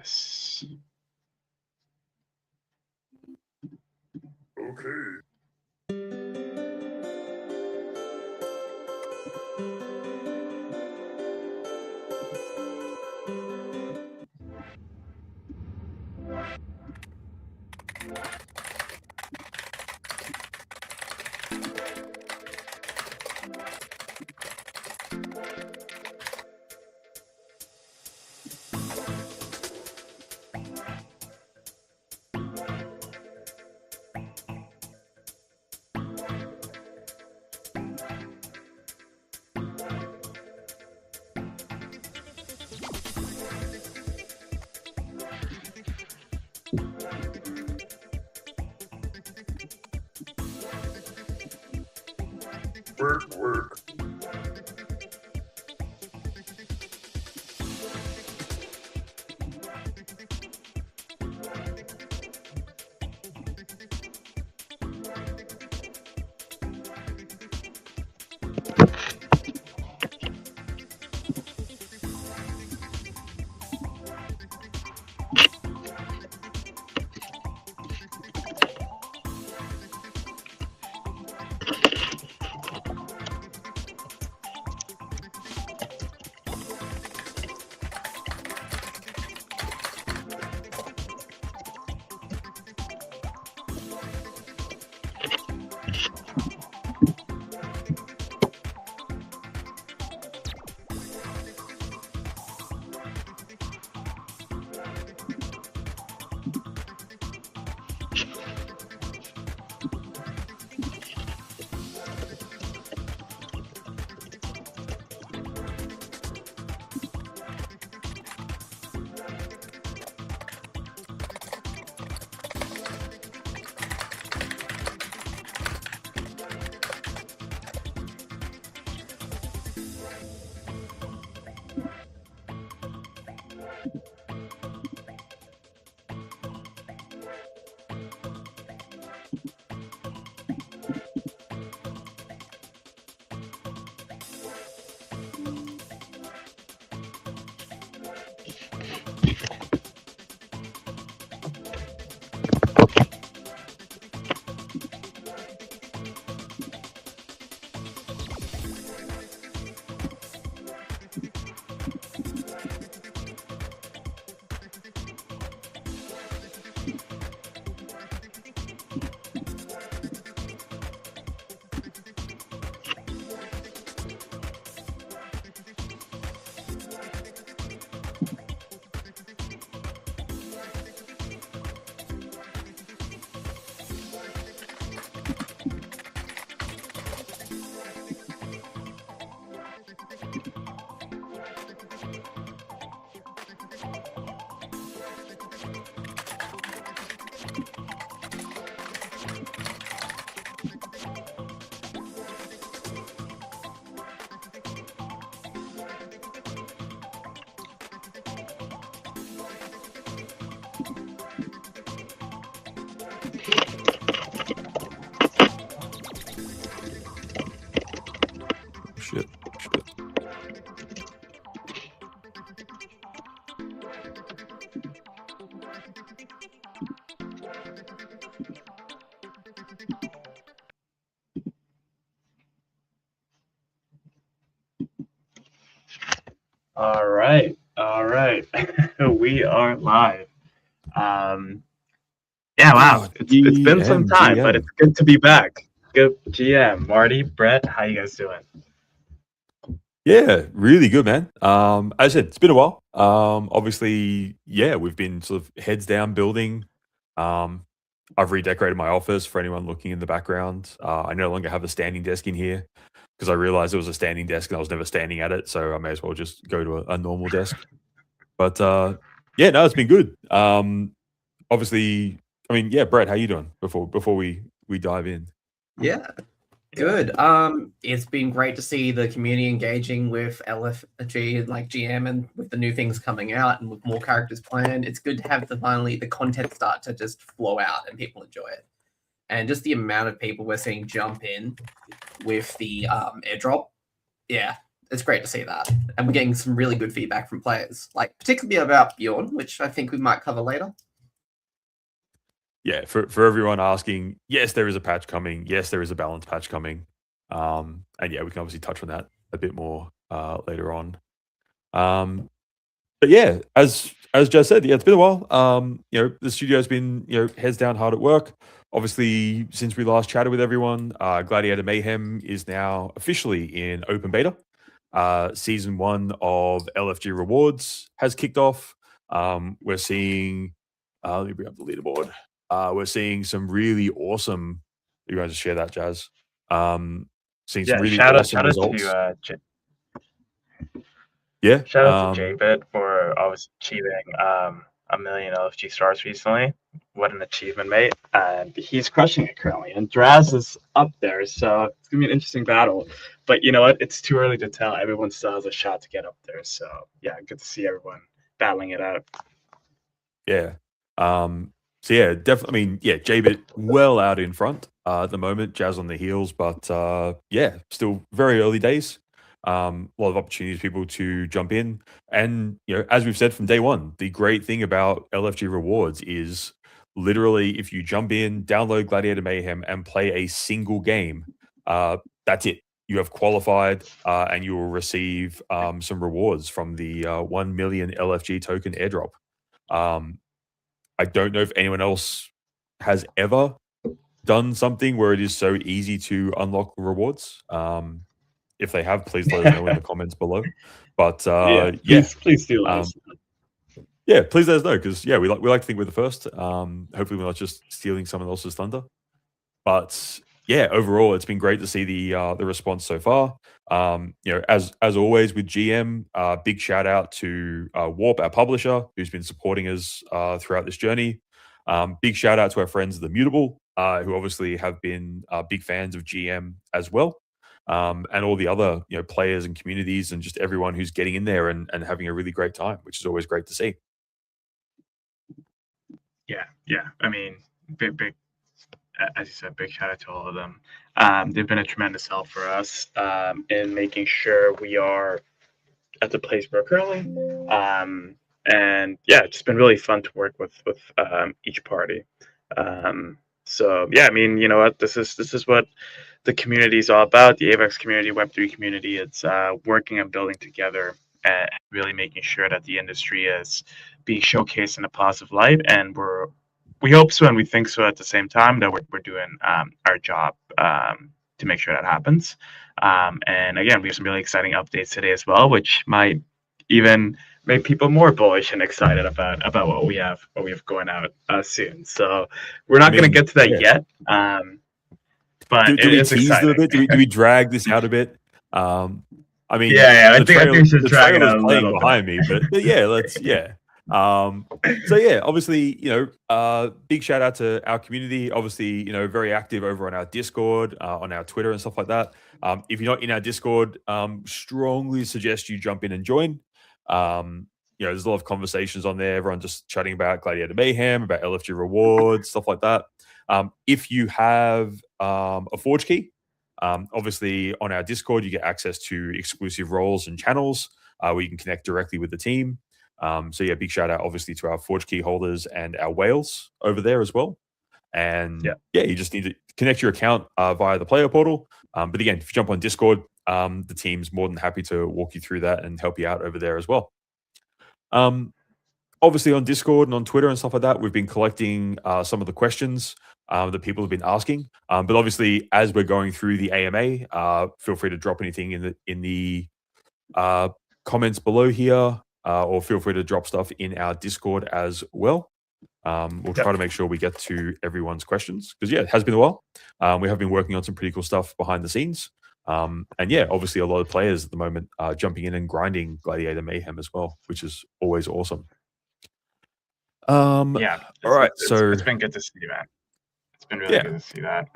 Yes. Okay. Work. Shit. All right. We are live. Yeah, wow. Oh, It's been some time, but GM. it's good to be back. Good GM, Marty, Brett, how you guys doing? Yeah, really good, man. As I said, it's been a while. Obviously, yeah, we've been sort of heads down building. Um, I've redecorated my office for anyone looking in the background. I no longer have a standing desk in here because I realized it was a standing desk and I was never standing at it, so I may as well just go to a normal desk. But yeah, no, it's been good. Obviously, I mean, yeah, Brett, how you doing? Before we dive in. Yeah, good. It's been great to see the community engaging with LFG and like GM and with the new things coming out and with more characters planned. It's good to have finally the content start to just flow out and people enjoy it. And just the amount of people we're seeing jump in with the airdrop, yeah, it's great to see that, and we're getting some really good feedback from players, like particularly about Bjorn, which I think we might cover later. Yeah, for everyone asking, yes, there is a patch coming. Yes, there is a balance patch coming. And yeah, we can obviously touch on that a bit more later on. But yeah, as Jazz said, yeah, it's been a while. The studio's been heads down, hard at work. Obviously, since we last chatted with everyone, Gladiator Mayhem is now officially in open beta. Season 1 of LFG Rewards has kicked off. We're seeing, let me bring up the leaderboard. We're seeing some really awesome. You guys share that, Jazz. Seeing some really awesome results. Yeah. Shout out to JBit for always achieving 1 million LFG stars recently. What an achievement, mate. And he's crushing it currently. And Draz is up there, so it's going to be an interesting battle. But you know what? It's too early to tell. Everyone still has a shot to get up there. So yeah, good to see everyone battling it out. Yeah. So yeah, definitely. I mean, yeah, JBit well out in front at the moment, Jazz on the heels, but yeah, still very early days. A lot of opportunities for people to jump in, and as we've said from day one, the great thing about LFG Rewards is literally if you jump in, download Gladiator Mayhem, and play a single game, that's it. You have qualified, and you will receive some rewards from the 1 million LFG token airdrop. I don't know if anyone else has ever done something where it is so easy to unlock rewards. If they have, please let us know in the comments below. But please do let us know. Yeah, please let us know because we like to think we're the first. Hopefully, we're not just stealing someone else's thunder. But yeah, overall, it's been great to see the response so far. As always with GM, big shout out to Warp, our publisher, who's been supporting us throughout this journey. Big shout out to our friends The Mutable, who obviously have been big fans of GM as well. And all the other players and communities and just everyone who's getting in there and having a really great time, which is always great to see. Yeah. I mean, big, as you said, big shout out to all of them. They've been a tremendous help for us in making sure we are at the place we're currently. And yeah, it's just been really fun to work with each party. So yeah, I mean, you know what? This is what the community is all about. The AVEX community, Web3 community. It's working and building together and really making sure that the industry is being showcased in a positive light. And we hope so and we think so at the same time that we're doing our job to make sure that happens. And again, we have some really exciting updates today as well, which might even make people more bullish and excited about what we have going out soon. So we're not going to get to that yet. But do we it's tease exciting. it a bit? Do we drag this out a bit? I mean, I think we should drag it out a playing little behind me, but yeah, so yeah, obviously, big shout out to our community. Obviously, very active over on our Discord, on our Twitter and stuff like that. If you're not in our Discord, strongly suggest you jump in and join. There's a lot of conversations on there. Everyone just chatting about Gladiator Mayhem, about LFG rewards, stuff like that. If you have a Forge key, obviously on our Discord, you get access to exclusive roles and channels where you can connect directly with the team. So yeah, big shout out obviously to our Forge key holders and our whales over there as well. And yeah, you just need to connect your account via the player portal. But again, if you jump on Discord, the team's more than happy to walk you through that and help you out over there as well. Obviously on Discord and on Twitter and stuff like that, we've been collecting some of the questions that people have been asking. But obviously, as we're going through the AMA, feel free to drop anything in the comments below here, or feel free to drop stuff in our Discord as well. We'll try to make sure we get to everyone's questions because yeah, it has been a while. We have been working on some pretty cool stuff behind the scenes. And yeah, obviously a lot of players at the moment jumping in and grinding Gladiator Mayhem as well, which is always awesome. All right. So it's been good to see that. It's been really good to see that.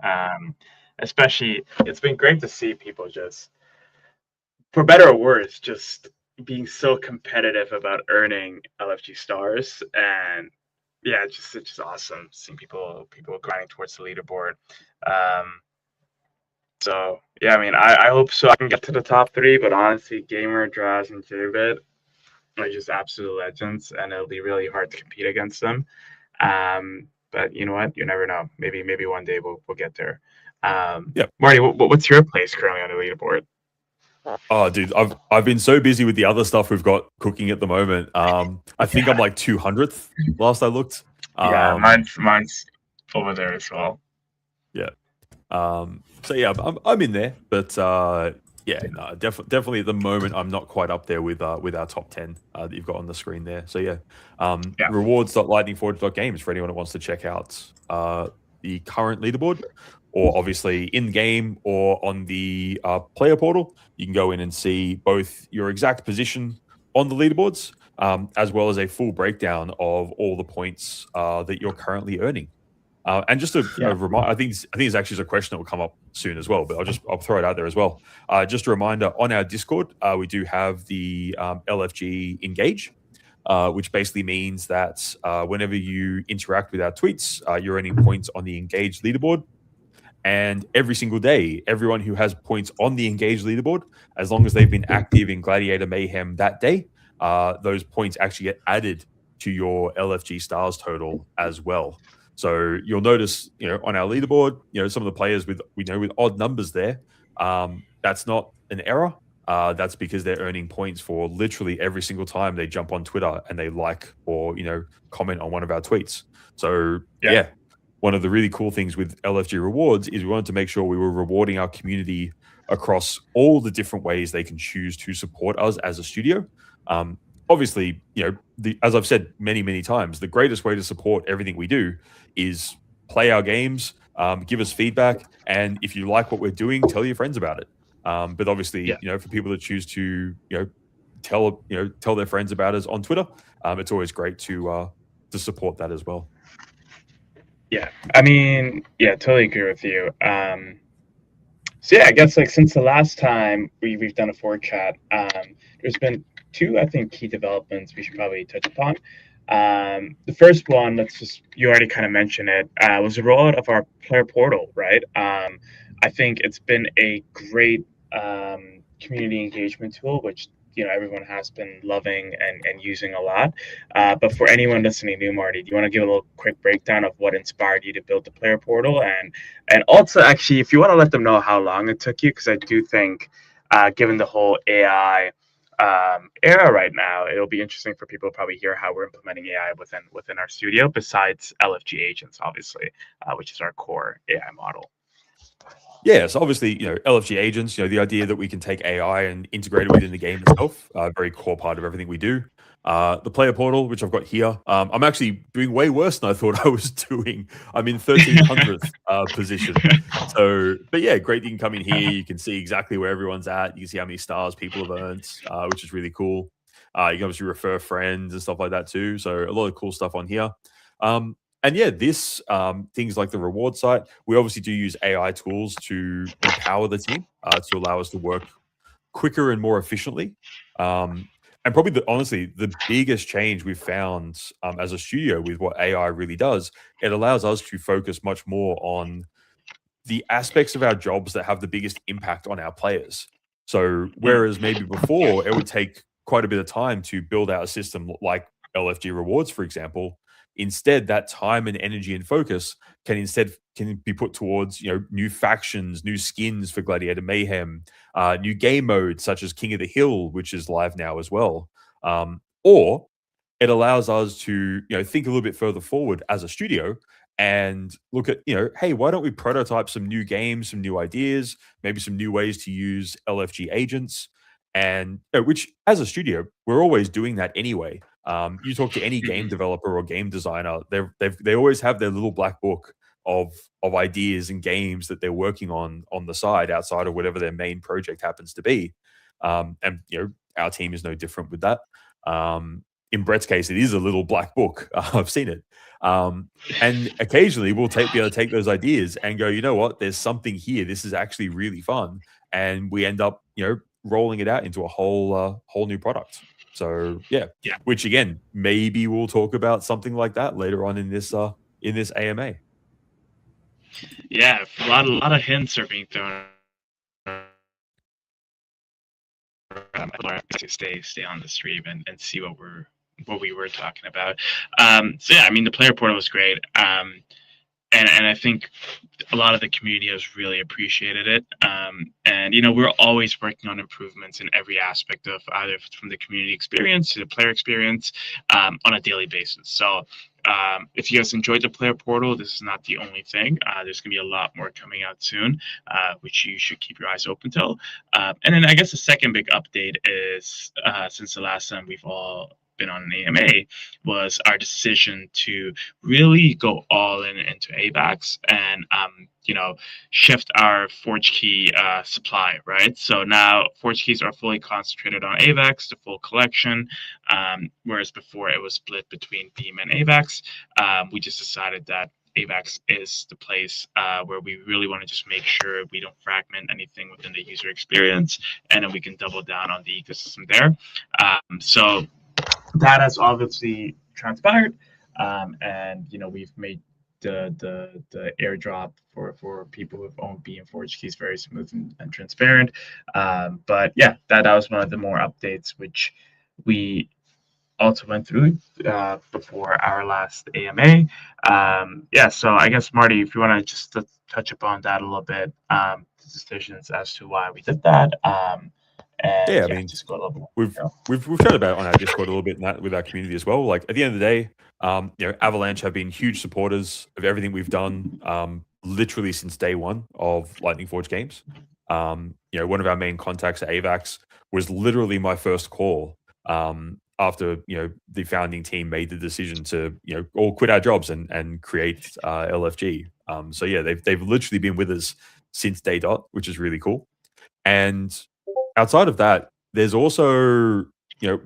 Especially, it's been great to see people just, for better or worse, just being so competitive about earning LFG stars. And yeah, it's just awesome seeing people grinding towards the leaderboard. So yeah, I mean, I hope so. I can get to the top three, but honestly, Gamer, Draz, and Jbit are just absolute legends, and it'll be really hard to compete against them. But you know what? You never know. Maybe one day we'll get there. Yeah. Marty, what's your place currently on the leaderboard? Oh, dude, I've been so busy with the other stuff we've got cooking at the moment. I think I'm like 200th last I looked. Yeah, mine's over there as well. Yeah. So yeah, I'm in there, but yeah, no, definitely at the moment I'm not quite up there with our top 10 that you've got on the screen there. So yeah, Yeah. rewards.lightningforge.games for anyone that wants to check out the current leaderboard, or obviously in game or on the player portal. You can go in and see both your exact position on the leaderboards, as well as a full breakdown of all the points that you're currently earning. And just a reminder, I think it's actually a question that will come up soon as well, but I'll throw it out there as well. Just a reminder, on our Discord, we do have the LFG Engage, which basically means that whenever you interact with our tweets, you're earning points on the Engage leaderboard. And every single day, everyone who has points on the Engage leaderboard, as long as they've been active in Gladiator Mayhem that day, those points actually get added to your LFG stars total as well. So you'll notice, on our leaderboard, some of the players with odd numbers there. That's not an error. That's because they're earning points for literally every single time they jump on Twitter and they like or comment on one of our tweets. So yeah, one of the really cool things with LFG Rewards is we wanted to make sure we were rewarding our community across all the different ways they can choose to support us as a studio. Obviously, as I've said many, many times, the greatest way to support everything we do is play our games, give us feedback, and if you like what we're doing, tell your friends about it. But obviously, for people that choose to, tell their friends about us on Twitter, it's always great to support that as well. Yeah, I mean, totally agree with you. So yeah, I guess like since the last time we've done a ForgeChat, there's been two, I think, key developments we should probably touch upon. The first one, you already kind of mentioned it, was the rollout of our player portal, right? I think it's been a great community engagement tool, which everyone has been loving and using a lot. But for anyone listening new, Marty, do you want to give a little quick breakdown of what inspired you to build the player portal, and also actually if you want to let them know how long it took you, because I do think given the whole AI era right now, it'll be interesting for people to probably hear how we're implementing AI within our studio, besides LFG agents, obviously, which is our core AI model. Yeah, so obviously, LFG agents, the idea that we can take AI and integrate it within the game itself, a very core part of everything we do. The player portal, which I've got here, I'm actually doing way worse than I thought I was doing. I'm in 1300th position. So, but yeah, great. You can come in here. You can see exactly where everyone's at. You can see how many stars people have earned, which is really cool. You can obviously refer friends and stuff like that too. So a lot of cool stuff on here. And yeah, this things like the reward site, we obviously do use AI tools to empower the team to allow us to work quicker and more efficiently. And probably honestly, the biggest change we've found as a studio with what AI really does, it allows us to focus much more on the aspects of our jobs that have the biggest impact on our players. So whereas maybe before it would take quite a bit of time to build out a system like LFG rewards, for example, instead that time and energy and focus can be put towards new factions, new skins for Gladiator Mayhem, new game modes such as King of the Hill, which is live now as well. Or it allows us to think a little bit further forward as a studio and look at, hey, why don't we prototype some new games, some new ideas, maybe some new ways to use LFG agents, and which as a studio we're always doing that anyway. You talk to any game developer or game designer, they always have their little black book of ideas and games that they're working on the side outside of whatever their main project happens to be. And our team is no different with that. In Brett's case, it is a little black book. I've seen it. And occasionally we'll be able to take those ideas and go, you know what, there's something here. This is actually really fun. And we end up, rolling it out into a whole new product. So yeah, which again, maybe we'll talk about something like that later on in this AMA. Yeah, a lot of hints are being thrown to stay on the stream and see what we were talking about. So yeah, I mean, the player portal was great. And I think a lot of the community has really appreciated it. And we're always working on improvements in every aspect of either from the community experience to the player experience on a daily basis. So if you guys enjoyed the player portal, this is not the only thing. There's going to be a lot more coming out soon, which you should keep your eyes open to. And then I guess the second big update is since the last time we've all been on an AMA was our decision to really go all into AVAX and shift our Forge key supply, right? So now Forge keys are fully concentrated on AVAX, the full collection, whereas before it was split between Beam and AVAX. We just decided that AVAX is the place where we really want to just make sure we don't fragment anything within the user experience, and then we can double down on the ecosystem there. So that has obviously transpired, and we've made the airdrop for people who've owned B and Forge keys very smooth and transparent. But yeah, that was one of the more updates which we also went through before our last AMA. Yeah, so I guess Marty, if you want to just touch upon that a little bit, the decisions as to why we did that. And I mean, just go a little bit. We've chatted about it on our Discord a little bit and that with our community as well. Like at the end of the day, Avalanche have been huge supporters of everything we've done, literally since day one of Lightning Forge games. One of our main contacts at AVAX was literally my first call after the founding team made the decision to all quit our jobs and create LFG. So yeah, they've literally been with us since day dot, which is really cool. And outside of that, there's also,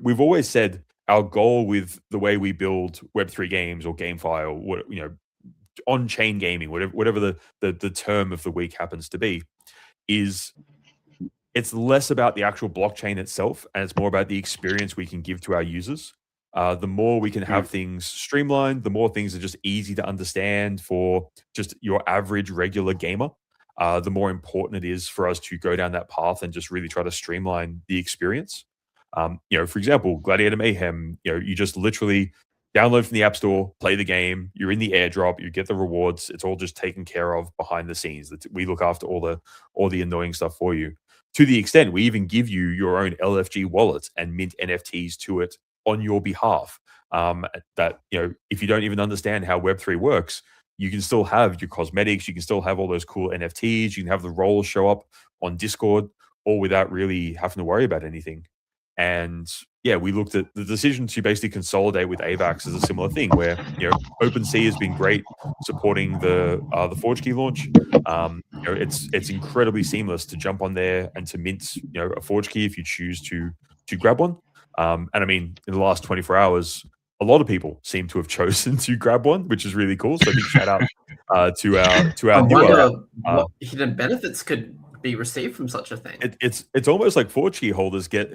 we've always said our goal with the way we build Web3 games or GameFi or on-chain gaming, whatever the term of the week happens to be, is it's less about the actual blockchain itself and it's more about the experience we can give to our users. The more we can have things streamlined, the more things are just easy to understand for just your average regular gamer. The more important it is for us to go down that path and just really try to streamline the experience. For example, Gladiator Mayhem, you just literally download from the App Store, play the game, you're in the airdrop, you get the rewards. It's all just taken care of behind the scenes. We look after all the annoying stuff for you. To the extent we even give you your own LFG wallet and mint NFTs to it on your behalf. That if you don't even understand how Web3 works, you can still have your cosmetics, you can still have all those cool NFTs, you can have the roles show up on Discord, all without really having to worry about anything. And yeah, we looked at the decision to basically consolidate with AVAX as a similar thing, where OpenSea has been great supporting the Forge key launch. It's incredibly seamless to jump on there and to mint a Forge key if you choose to grab one. And I mean, in the last 24 hours, a lot of people seem to have chosen to grab one, which is really cool. So big shout out to our newer. What hidden benefits could be received from such a thing? It's almost like Forge key holders get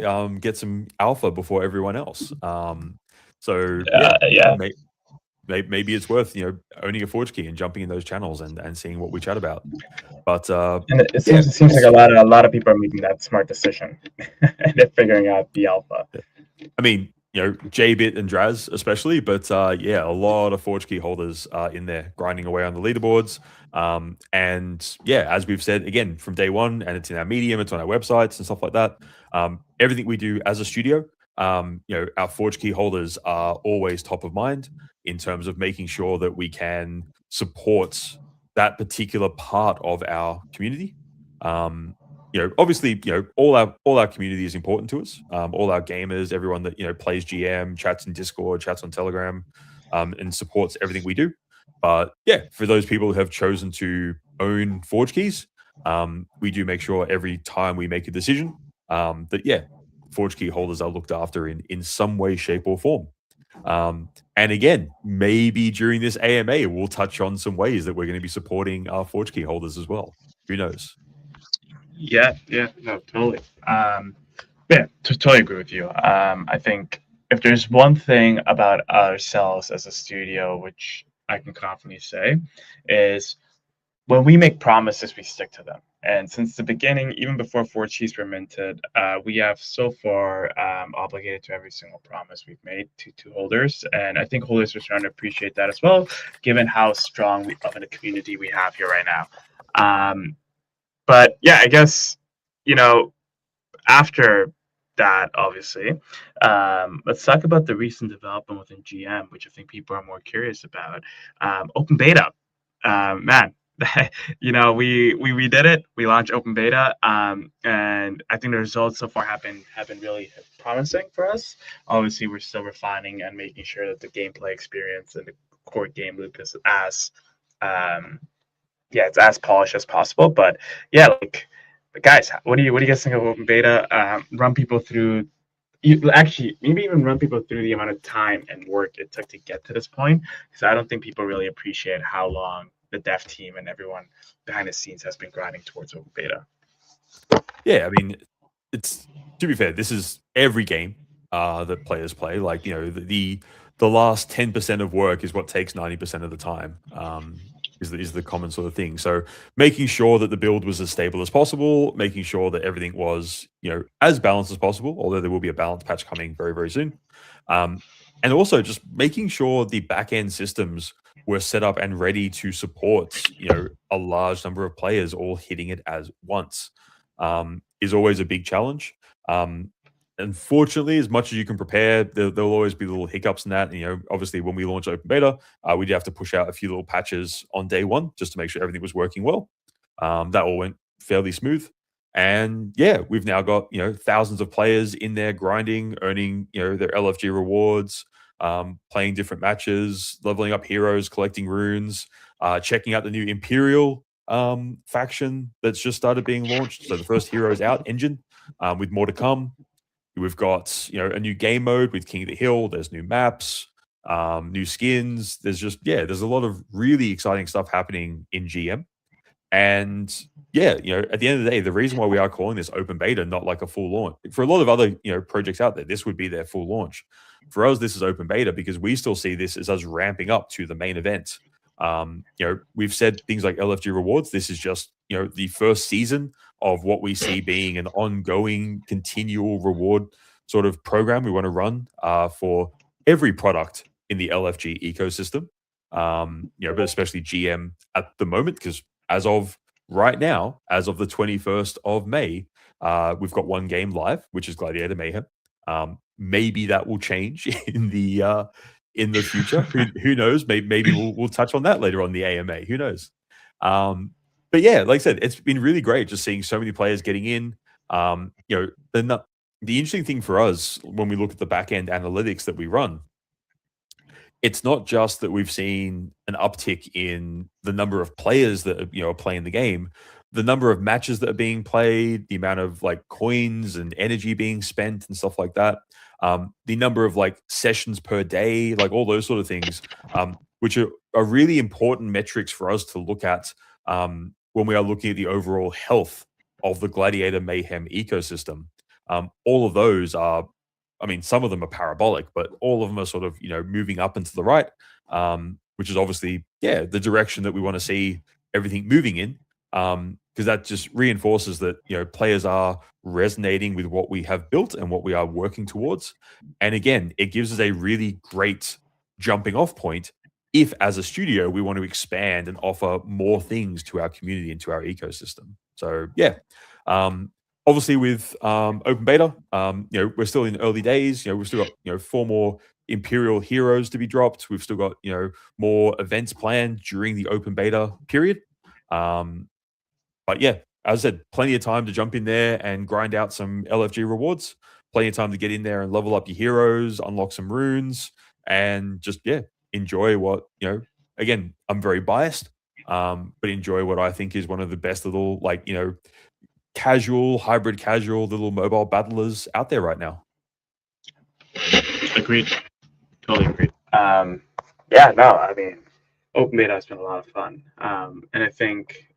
some alpha before everyone else. Maybe it's worth owning a Forge key and jumping in those channels and seeing what we chat about. But and it seems like a lot of people are making that smart decision and they're figuring out the alpha. I mean, JBit and Draz especially, but a lot of Forge key holders are in there grinding away on the leaderboards. And yeah, as we've said again from day one, and it's in our Medium, it's on our websites and stuff like that. Everything we do as a studio, our Forge key holders are always top of mind in terms of making sure that we can support that particular part of our community. Obviously, all our community is important to us. All our gamers, everyone that plays GM, chats in Discord, chats on Telegram, and supports everything we do. But yeah, for those people who have chosen to own Forge keys, we do make sure every time we make a decision that Forge key holders are looked after in some way, shape, or form. And again, maybe during this AMA, we'll touch on some ways that we're going to be supporting our Forge key holders as well. Who knows? Yeah, no, totally. Totally agree with you. I think if there's one thing about ourselves as a studio, which I can confidently say, is when we make promises, we stick to them. And since the beginning, even before Forge Keys were minted, we have so far obligated to every single promise we've made to holders. And I think holders are starting to appreciate that as well, given how strong of a community we have here right now. But yeah, I guess, after that, obviously, let's talk about the recent development within GM, which I think people are more curious about. Open beta, man. we did it. We launched open beta, and I think the results so far have been really promising for us. Obviously, we're still refining and making sure that the gameplay experience and the core game loop is as it's as polished as possible. But yeah, guys, what do you guys think of open beta? Run people through. Actually, maybe even run people through the amount of time and work it took to get to this point, because I don't think people really appreciate how long the dev team and everyone behind the scenes has been grinding towards open beta. Yeah, I mean, it's to be fair, this is every game that players play. Like the last 10% of work is what takes 90% of the time. Is the common sort of thing. So making sure that the build was as stable as possible, making sure that everything was as balanced as possible. Although there will be a balance patch coming very very soon, and also just making sure the back end systems were set up and ready to support a large number of players all hitting it as once. Is always a big challenge. Unfortunately, as much as you can prepare, there'll always be little hiccups in that. And, obviously, when we launched open beta, we did have to push out a few little patches on day one just to make sure everything was working well. That all went fairly smooth. And yeah, we've now got thousands of players in there grinding, earning their LFG rewards, playing different matches, leveling up heroes, collecting runes, checking out the new Imperial faction that's just started being launched. So the first heroes out, Engine, with more to come. We've got a new game mode with King of the Hill. There's new maps, new skins. There's a lot of really exciting stuff happening in GM. And yeah, at the end of the day, the reason why we are calling this open beta, not like a full launch, for a lot of other projects out there, this would be their full launch. For us, this is open beta because we still see this as us ramping up to the main event. We've said things like LFG rewards. This is just the first season of what we see being an ongoing, continual reward sort of program we want to run for every product in the LFG ecosystem. But especially GM at the moment, because as of right now, as of the 21st of May, we've got one game live, which is Gladiator Mayhem. Maybe that will change in the future. Who knows? Maybe we'll touch on that later on the AMA. Who knows? But yeah, like I said, it's been really great just seeing so many players getting in. The interesting thing for us when we look at the back end analytics that we run, it's not just that we've seen an uptick in the number of players that are playing the game, the number of matches that are being played, the amount of coins and energy being spent and stuff like that, the number of sessions per day, all those sort of things, which are really important metrics for us to look at when we are looking at the overall health of the Gladiator Mayhem ecosystem. All of those are, some of them are parabolic, but all of them are sort of, moving up and to the right, which is obviously, the direction that we want to see everything moving in, because that just reinforces that, players are resonating with what we have built and what we are working towards. And again, it gives us a really great jumping off point if, as a studio, we want to expand and offer more things to our community and to our ecosystem. So, yeah. Obviously, with open beta, we're still in early days. We've still got 4 more Imperial heroes to be dropped. We've still got more events planned during the open beta period. But yeah, as I said, plenty of time to jump in there and grind out some LFG rewards. Plenty of time to get in there and level up your heroes, unlock some runes, and just enjoy what Again, I'm very biased, but enjoy what I think is one of the best little hybrid casual little mobile battlers out there right now. Agreed. Totally agreed. Open beta has been a lot of fun. And I think,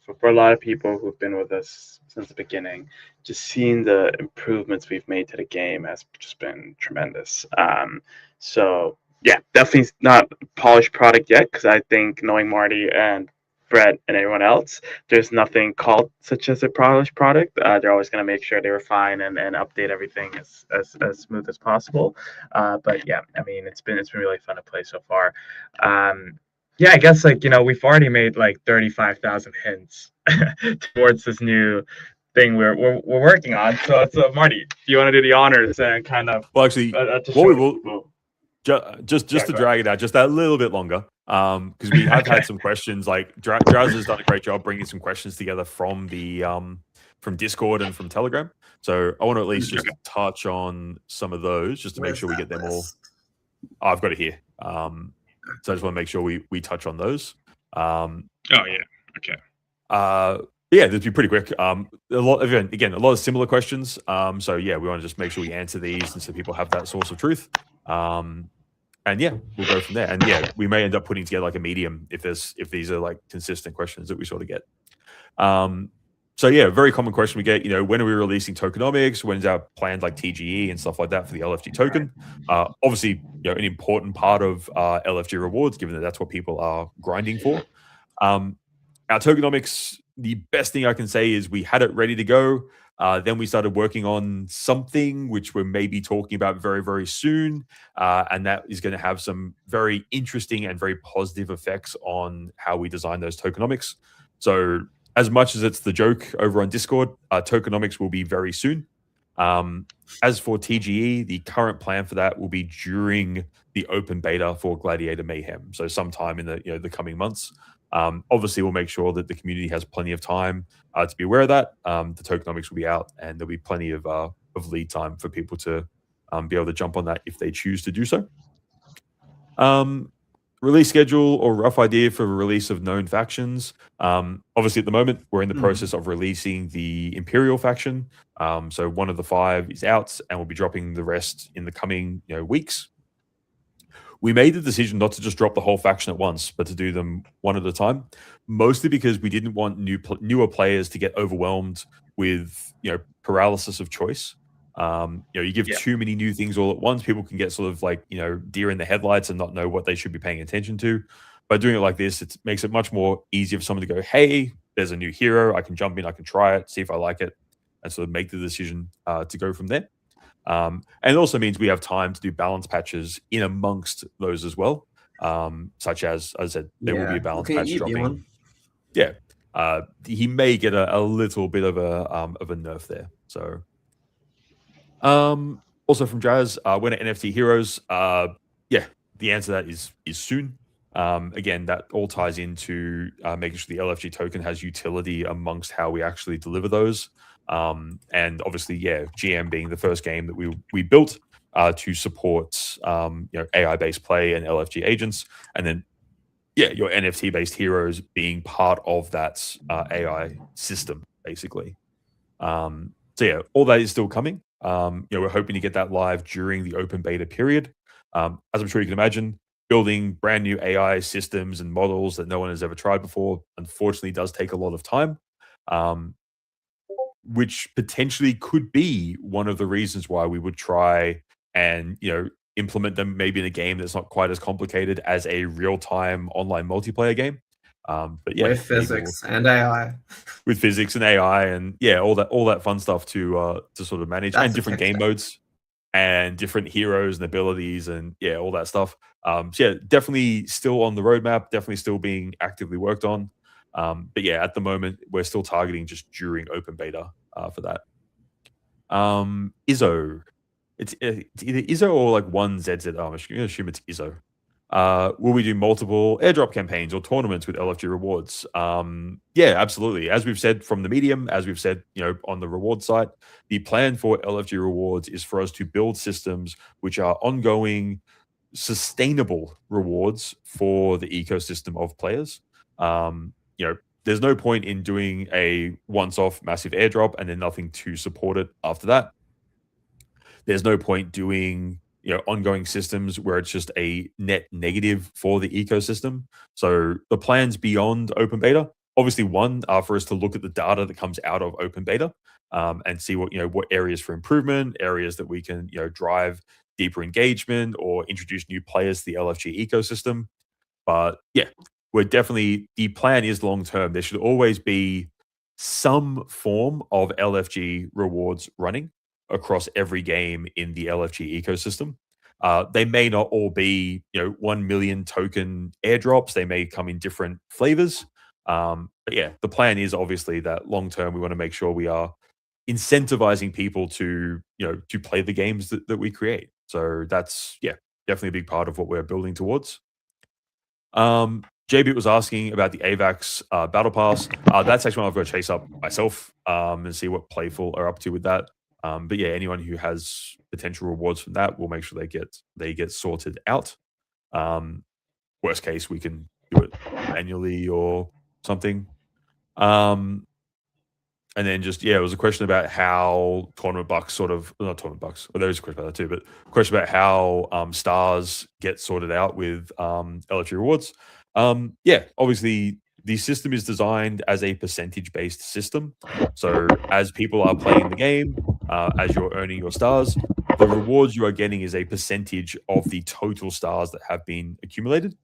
for a lot of people who've been with us since the beginning, just seeing the improvements we've made to the game has just been tremendous. So, definitely not a polished product yet, because I think knowing Marty and Brett and everyone else, there's nothing called such as a polished product. They're always going to make sure they refine and update everything as smooth as possible. But yeah, I mean, it's been really fun to play so far. Yeah, I guess like we've already made like 35,000 hints towards this new thing we're working on. So Marty, do you want to do the honors and kind of Well, actually, to what we show will people? just Yeah, to go drag it out just a little bit longer, because we have Okay. had some questions. Like Draz has done a great job bringing some questions together from the from Discord and from Telegram. So I want to at least just Okay. touch on some of those just to make Where's sure we that get them all. list? Oh, I've got it here. So I just want to make sure we touch on those. Oh yeah. Okay. Yeah, that'd be pretty quick. A lot again, a lot of similar questions. So yeah, we want to just make sure we answer these, and so people have that source of truth. And yeah, we'll go from there. And yeah, we may end up putting together like a medium if these are like consistent questions that we sort of get. So yeah, very common question we get. When are we releasing tokenomics? When's our planned like TGE and stuff like that for the LFG token? Obviously, an important part of LFG rewards, given that that's what people are grinding for. Our tokenomics, the best thing I can say is we had it ready to go. Then we started working on something which we're maybe talking about very, very soon. And that is going to have some very interesting and very positive effects on how we design those tokenomics. So as much as it's the joke over on Discord, tokenomics will be very soon. As for TGE, the current plan for that will be during the open beta for Gladiator Mayhem. So sometime in the coming months. Obviously, we'll make sure that the community has plenty of time to be aware of that. The tokenomics will be out, and there'll be plenty of lead time for people to be able to jump on that if they choose to do so. Release schedule or rough idea for release of known factions. Obviously, at the moment, we're in the process of releasing the Imperial faction. So one of the 5 is out, and we'll be dropping the rest in the coming weeks. We made the decision not to just drop the whole faction at once, but to do them one at a time, mostly because we didn't want newer players to get overwhelmed with paralysis of choice. You give too many new things all at once, people can get sort of like deer in the headlights and not know what they should be paying attention to. By doing it like this, it makes it much more easier for someone to go, hey, there's a new hero, I can jump in, I can try it, see if I like it, and sort of make the decision to go from there. And it also means we have time to do balance patches in amongst those as well, such as I said, there will be a balance patch dropping. Yeah, he may get a little bit of a nerf there. So, also from Jazz, when are NFT heroes? Yeah, the answer to that is soon. Again, that all ties into making sure the LFG token has utility amongst how we actually deliver those. And obviously, yeah, GM being the first game that we built to support AI-based play and LFG agents, and then your NFT-based heroes being part of that AI system, basically. So yeah, all that is still coming. We're hoping to get that live during the open beta period. As I'm sure you can imagine, building brand new AI systems and models that no one has ever tried before, unfortunately, does take a lot of time. Which potentially could be one of the reasons why we would try and implement them maybe in a game that's not quite as complicated as a real-time online multiplayer game. But yeah, with physics and AI, with physics and AI, and yeah, all that fun stuff to sort of manage, and different game modes and different heroes and abilities, and yeah, all that stuff. So yeah, definitely still on the roadmap, definitely still being actively worked on. But yeah, at the moment, we're still targeting just during open beta for that. Izzo. It's either Izzo or like one ZZ. I'm going to assume it's Izzo. Will we do multiple airdrop campaigns or tournaments with LFG rewards? Yeah, absolutely. As we've said from the medium, as we've said, on the reward site, the plan for LFG rewards is for us to build systems which are ongoing, sustainable rewards for the ecosystem of players. There's no point in doing a once-off massive airdrop and then nothing to support it after that. There's no point doing ongoing systems where it's just a net negative for the ecosystem. So the plans beyond open beta, obviously, one are for us to look at the data that comes out of open beta and see what areas for improvement, areas that we can drive deeper engagement or introduce new players to the LFG ecosystem. But yeah, we're definitely the plan is long term. There should always be some form of LFG rewards running across every game in the LFG ecosystem. They may not all be, 1 million token airdrops. They may come in different flavors. But yeah, the plan is obviously that long term, we want to make sure we are incentivizing people to, to play the games that we create. So that's, yeah, definitely a big part of what we're building towards. JB was asking about the AVAX Battle Pass. That's actually one I've got to chase up myself and see what Playful are up to with that. But yeah, anyone who has potential rewards from that, we'll make sure they get sorted out. Worst case, we can do it manually or something. And then just, yeah, it was a question about how tournament bucks sort of, not tournament bucks, well, there is a question about that too, but a question about how stars get sorted out with LFG rewards. Yeah, obviously the system is designed as a percentage-based system. So as people are playing the game, as you're earning your stars, the rewards you are getting is a percentage of the total stars that have been accumulated.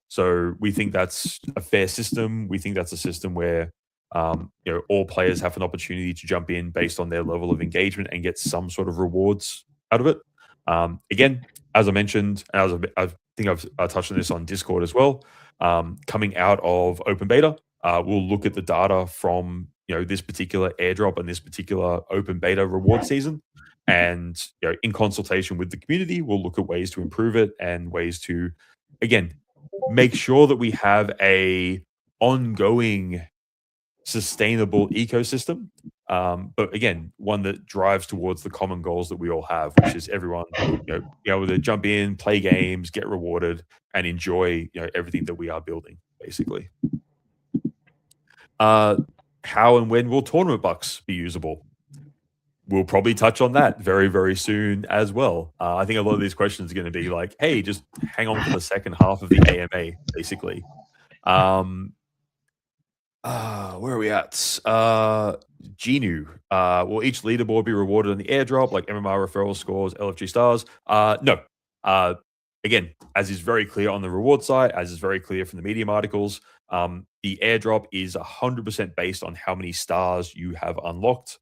So we think that's a fair system. We think that's a system where all players have an opportunity to jump in based on their level of engagement and get some sort of rewards out of it. Again, as I mentioned, I think I've touched on this on Discord as well. Coming out of open beta, we'll look at the data from this particular airdrop and this particular open beta reward season, and in consultation with the community, we'll look at ways to improve it and ways to, again, make sure that we have a ongoing sustainable ecosystem, but again, one that drives towards the common goals that we all have, which is everyone be able to jump in, play games, get rewarded, and enjoy everything that we are building, basically. How and when will tournament bucks be usable? We'll probably touch on that very, very soon as well. I think a lot of these questions are going to be like, hey, just hang on for the second half of the AMA, basically. Where are we at? Genu. Will each leaderboard be rewarded on the airdrop, like MMR referral scores, LFG stars? No. Again, as is very clear on the reward site, as is very clear from the Medium articles, the airdrop is 100% based on how many stars you have unlocked,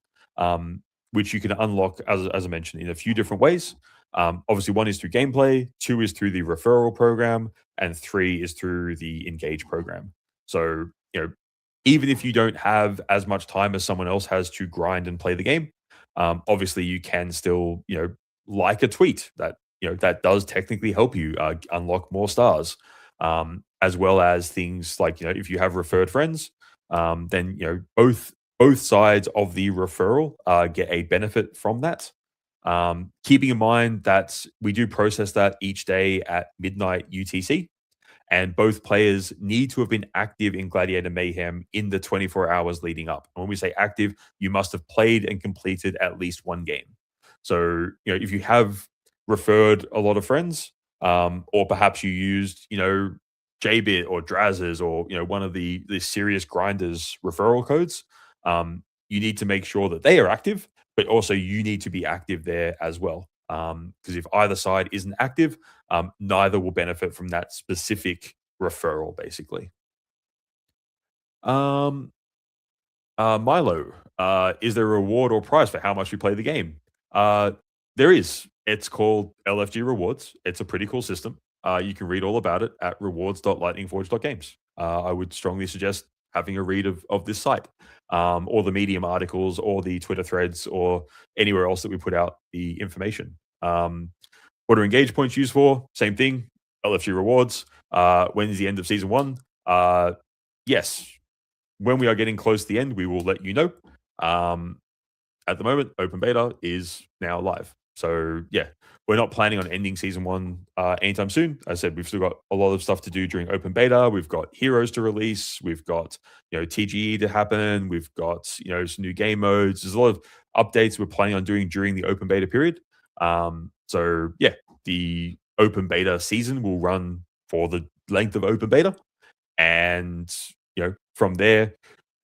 which you can unlock, as I mentioned, in a few different ways. Obviously, 1 is through gameplay, 2 is through the referral program, and 3 is through the engage program. So, even if you don't have as much time as someone else has to grind and play the game, obviously you can still, like a tweet that that does technically help you unlock more stars, as well as things like if you have referred friends, then both sides of the referral get a benefit from that. Keeping in mind that we do process that each day at midnight UTC. And both players need to have been active in Gladiator Mayhem in the 24 hours leading up. And when we say active, you must have played and completed at least 1 game. So, if you have referred a lot of friends, or perhaps you used, JBit or Draz's or, one of the serious grinders referral codes, you need to make sure that they are active, but also you need to be active there as well. Because if either side isn't active, neither will benefit from that specific referral, basically. Milo, is there a reward or prize for how much you play the game? There is. It's called LFG Rewards. It's a pretty cool system. You can read all about it at rewards.lightningforge.games. I would strongly suggest having a read of this site, or the Medium articles, or the Twitter threads, or anywhere else that we put out the information. What are engage points used for? Same thing. LFG rewards. When's the end of season 1? Yes. When we are getting close to the end, we will let you know. At the moment, open beta is now live. So yeah, we're not planning on ending season 1 anytime soon. As I said, we've still got a lot of stuff to do during open beta. We've got heroes to release. We've got TGE to happen. We've got some new game modes. There's a lot of updates we're planning on doing during the open beta period. So yeah, the open beta season will run for the length of open beta, and from there,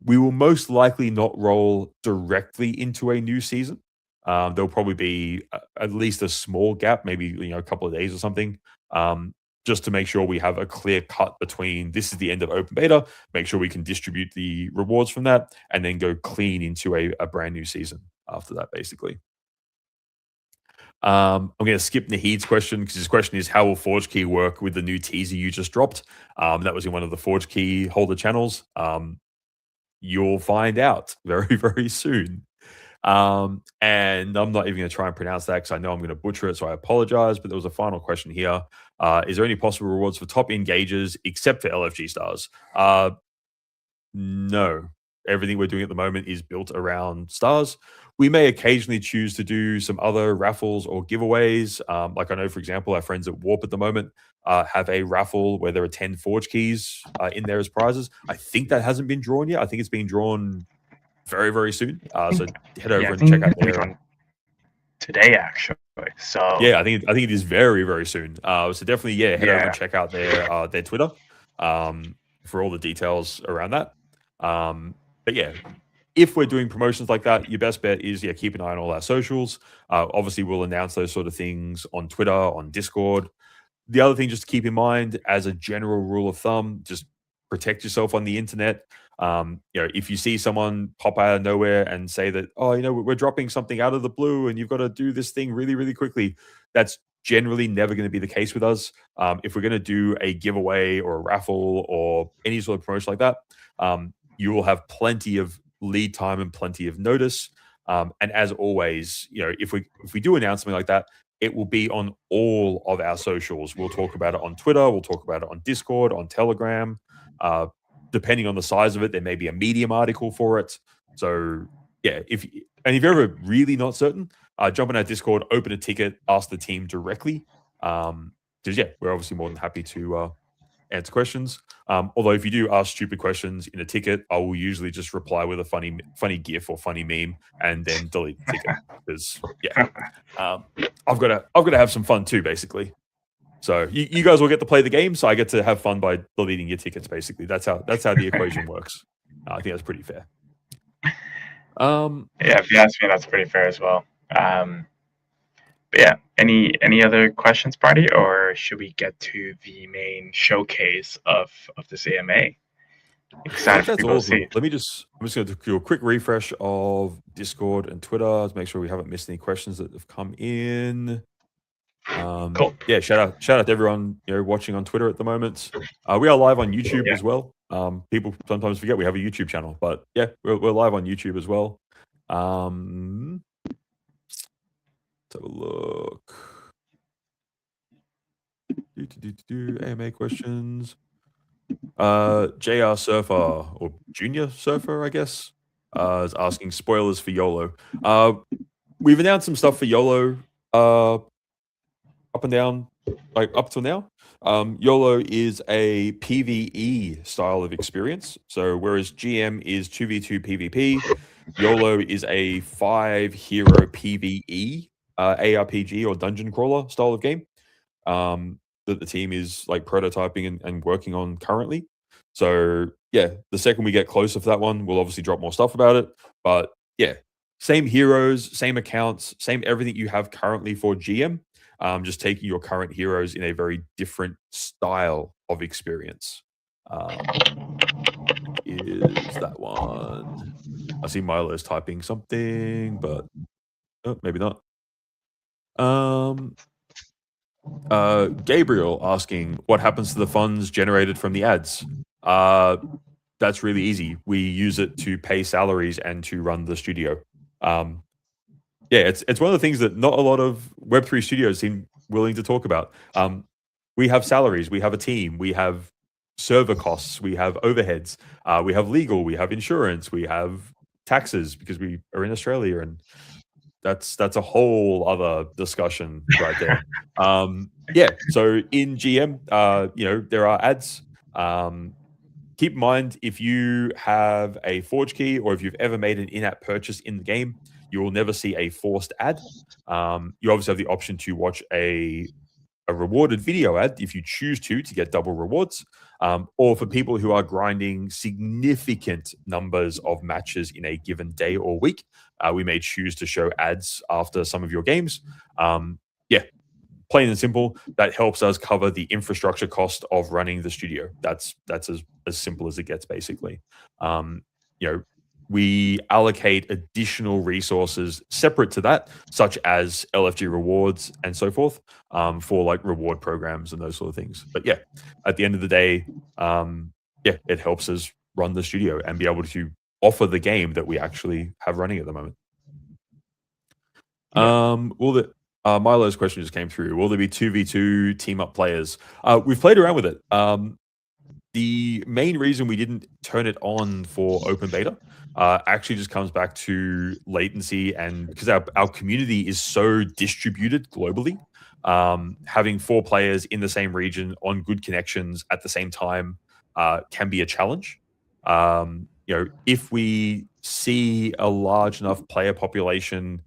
we will most likely not roll directly into a new season. There'll probably be at least a small gap, maybe a couple of days or something, just to make sure we have a clear cut between this is the end of open beta, make sure we can distribute the rewards from that, and then go clean into a brand new season after that, basically. I'm going to skip Nahid's question because his question is, how will Forge Key work with the new teaser you just dropped? That was in one of the Forge Key holder channels. You'll find out very, very soon. And I'm not even going to try and pronounce that because I know I'm going to butcher it, so I apologize. But there was a final question here. Is there any possible rewards for top engagers except for LFG stars? No. Everything we're doing at the moment is built around stars. We may occasionally choose to do some other raffles or giveaways. Like I know, for example, our friends at Warp at the moment have a raffle where there are 10 Forge keys in there as prizes. I think that hasn't been drawn yet. I think it's being drawn very, very soon. So head over and check out their today, actually. So yeah, I think it is very, very soon. So definitely, head over and check out their Twitter for all the details around that. But yeah, if we're doing promotions like that, your best bet is keep an eye on all our socials. Obviously, we'll announce those sort of things on Twitter, on Discord. The other thing just to keep in mind, as a general rule of thumb, just protect yourself on the internet. If you see someone pop out of nowhere and say that, we're dropping something out of the blue and you've got to do this thing really, really quickly, that's generally never going to be the case with us. If we're going to do a giveaway or a raffle or any sort of promotion like that, you will have plenty of lead time and plenty of notice. And as always, if we do announce something like that, it will be on all of our socials. We'll talk about it on Twitter. We'll talk about it on Discord, on Telegram. Depending on the size of it, there may be a Medium article for it. So if you're ever really not certain, jump on our Discord, open a ticket, ask the team directly. Because we're obviously more than happy to answer questions. Although if you do ask stupid questions in a ticket, I will usually just reply with a funny GIF or funny meme and then delete the ticket. Because I've got to have some fun too, basically. So you guys will get to play the game, so I get to have fun by deleting your tickets. Basically, that's how the equation works. I think that's pretty fair. If you ask me, that's pretty fair as well. But any other questions, party, or should we get to the main showcase of this AMA? Excited for people to see. I'm just going to do a quick refresh of Discord and Twitter to make sure we haven't missed any questions that have come in. Cool. Shout out to everyone watching on Twitter at the moment. We are live on YouTube as well. People sometimes forget we have a YouTube channel, but we're live on YouTube as well. Let's have a look. AMA questions. JR Surfer or Junior Surfer, I guess, is asking spoilers for YOLO. We've announced some stuff for YOLO. Up and down, like up till now. YOLO is a PvE style of experience. So whereas GM is 2v2 PvP, YOLO is a 5-hero PvE ARPG or dungeon crawler style of game that the team is like prototyping and working on currently. So the second we get closer for that one, we'll obviously drop more stuff about it. But same heroes, same accounts, same everything you have currently for GM. Just taking your current heroes in a very different style of experience. Is that one? I see Milo's typing something, but maybe not. Gabriel asking, what happens to the funds generated from the ads? That's really easy. We use it to pay salaries and to run the studio. It's one of the things that not a lot of Web3 studios seem willing to talk about. We have salaries, we have a team, we have server costs, we have overheads, we have legal, we have insurance, we have taxes because we are in Australia, and that's a whole other discussion right there. So in GM, there are ads. Keep in mind, if you have a Forge key or if you've ever made an in-app purchase in the game, you will never see a forced ad. You obviously have the option to watch a rewarded video ad if you choose to get double rewards. Or for people who are grinding significant numbers of matches in a given day or week, we may choose to show ads after some of your games. plain and simple, that helps us cover the infrastructure cost of running the studio. That's as simple as it gets, basically. You know, we allocate additional resources separate to that, such as LFG rewards and so forth, for like reward programs and those sort of things. But yeah, at the end of the day, yeah, it helps us run the studio and be able to offer the game that we actually have running at the moment. Will the Milo's question just came through. Will there be 2v2 team up players? We've played around with it. The main reason we didn't turn it on for open beta actually just comes back to latency, and because our community is so distributed globally, having 4 players in the same region on good connections at the same time can be a challenge. If we see a large enough player population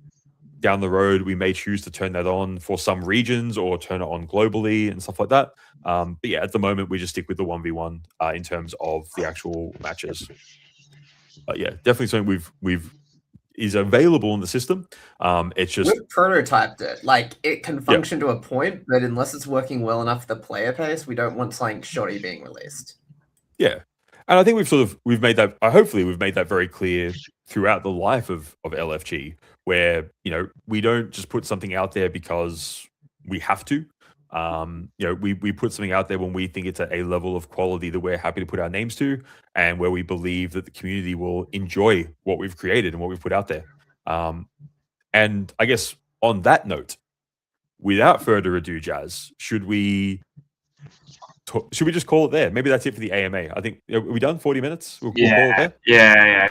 down the road, we may choose to turn that on for some regions or turn it on globally and stuff like that. But yeah, at the moment, we just stick with the 1v1 in terms of the actual matches. But yeah, definitely something we've is available in the system. It's just we've prototyped it. Like, it can function to a point, but unless it's working well enough for the player pace, we don't want something shoddy being released. Yeah. And I think we've made that, hopefully we've made that very clear throughout the life of LFG, where, we don't just put something out there because we have to. We put something out there when we think it's at a level of quality that we're happy to put our names to, and where we believe that the community will enjoy what we've created and what we've put out there. And I guess on that note, without further ado, Jazz, should we just call it there? Maybe that's it for the AMA. I think, are we done? 40 minutes? We'll call it there? Yeah.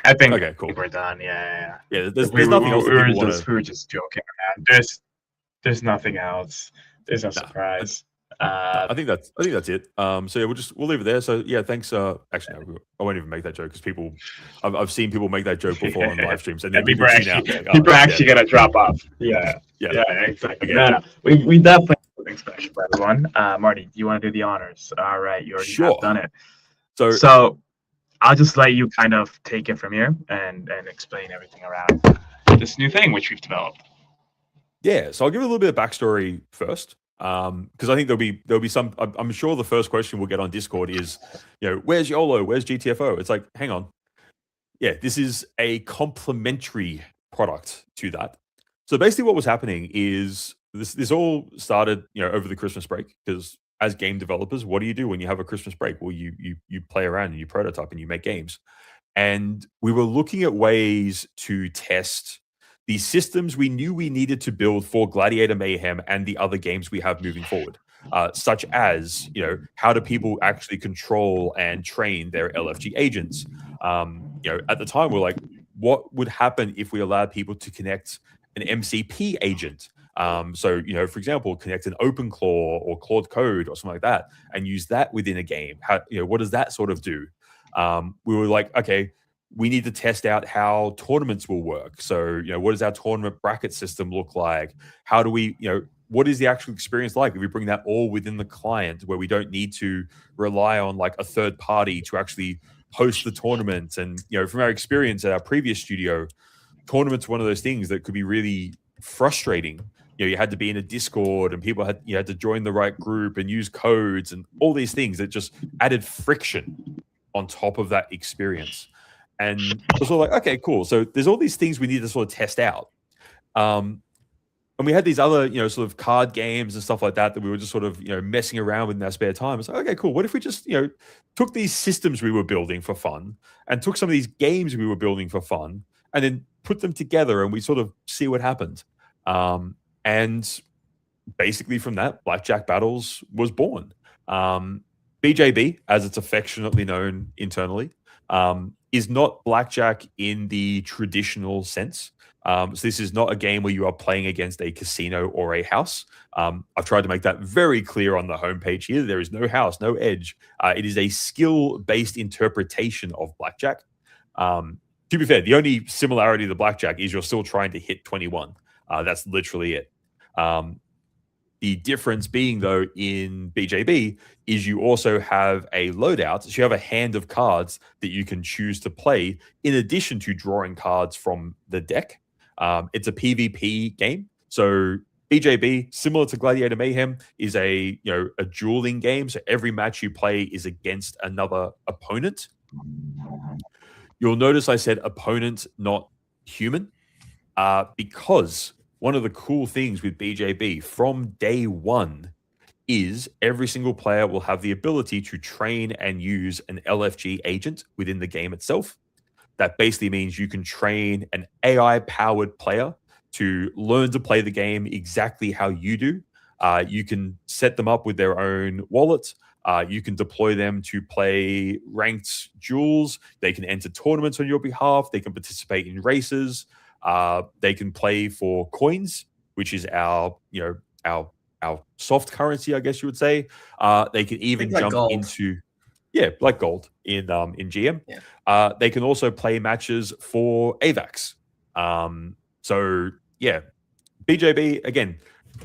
I think okay, cool. We're done. Yeah. There's nothing else. We were just joking around. There's nothing else. There's no surprise. I think that's it. So yeah, we'll leave it there. So yeah, thanks. Actually, no, I won't even make that joke because I've seen people make that joke before on live streams, and then people are actually gonna drop off. Yeah, exactly. Okay. No. We definitely have something special for everyone. Marty, do you want to do the honors? All right, you already have done it. So I'll just let you kind of take it from here and explain everything around this new thing which we've developed. Yeah, so I'll give a little bit of backstory first, because I think there'll be some. I'm sure the first question we'll get on Discord is, where's YOLO? Where's GTFO? It's like, hang on. Yeah, this is a complementary product to that. So basically, what was happening is this all started, over the Christmas break, because as game developers, what do you do when you have a Christmas break? Well, you play around and you prototype and you make games. And we were looking at ways to test the systems we knew we needed to build for Gladiator Mayhem and the other games we have moving forward, such as, how do people actually control and train their LFG agents? At the time, we're like, what would happen if we allowed people to connect an MCP agent? So, for example, connect an OpenClaw or Claude Code or something like that and use that within a game. How, what does that sort of do? We were like, okay, we need to test out how tournaments will work. So, what does our tournament bracket system look like? How do we, what is the actual experience like if we bring that all within the client, where we don't need to rely on like a third party to actually host the tournament? And, from our experience at our previous studio, tournaments are one of those things that could be really frustrating. You had to be in a Discord and you had to join the right group and use codes and all these things that just added friction on top of that experience. And it was sort of like, okay, cool. So there's all these things we need to sort of test out. And we had these other, sort of card games and stuff like that we were just sort of, messing around with in our spare time. It's like, okay, cool. What if we just, took these systems we were building for fun and took some of these games we were building for fun and then put them together and we sort of see what happened. And basically from that, Blackjack Battles was born. BJB, as it's affectionately known internally, is not blackjack in the traditional sense. So this is not a game where you are playing against a casino or a house. I've tried to make that very clear on the homepage here. There is no house, no edge. It is a skill-based interpretation of blackjack. To be fair, the only similarity to blackjack is you're still trying to hit 21. That's literally it. The difference being, though, in BJB is you also have a loadout. So you have a hand of cards that you can choose to play in addition to drawing cards from the deck. It's a PvP game. So BJB, similar to Gladiator Mayhem, is a dueling game. So every match you play is against another opponent. You'll notice I said opponent, not human, because one of the cool things with BJB from day one is every single player will have the ability to train and use an LFG agent within the game itself. That basically means you can train an AI-powered player to learn to play the game exactly how you do. You can set them up with their own wallet. You can deploy them to play ranked duels. They can enter tournaments on your behalf. They can participate in races. They can play for coins, which is our soft currency, I guess you would say. They can even like jump gold. into like gold in GM. Yeah. They can also play matches for AVAX. So yeah, BJB again,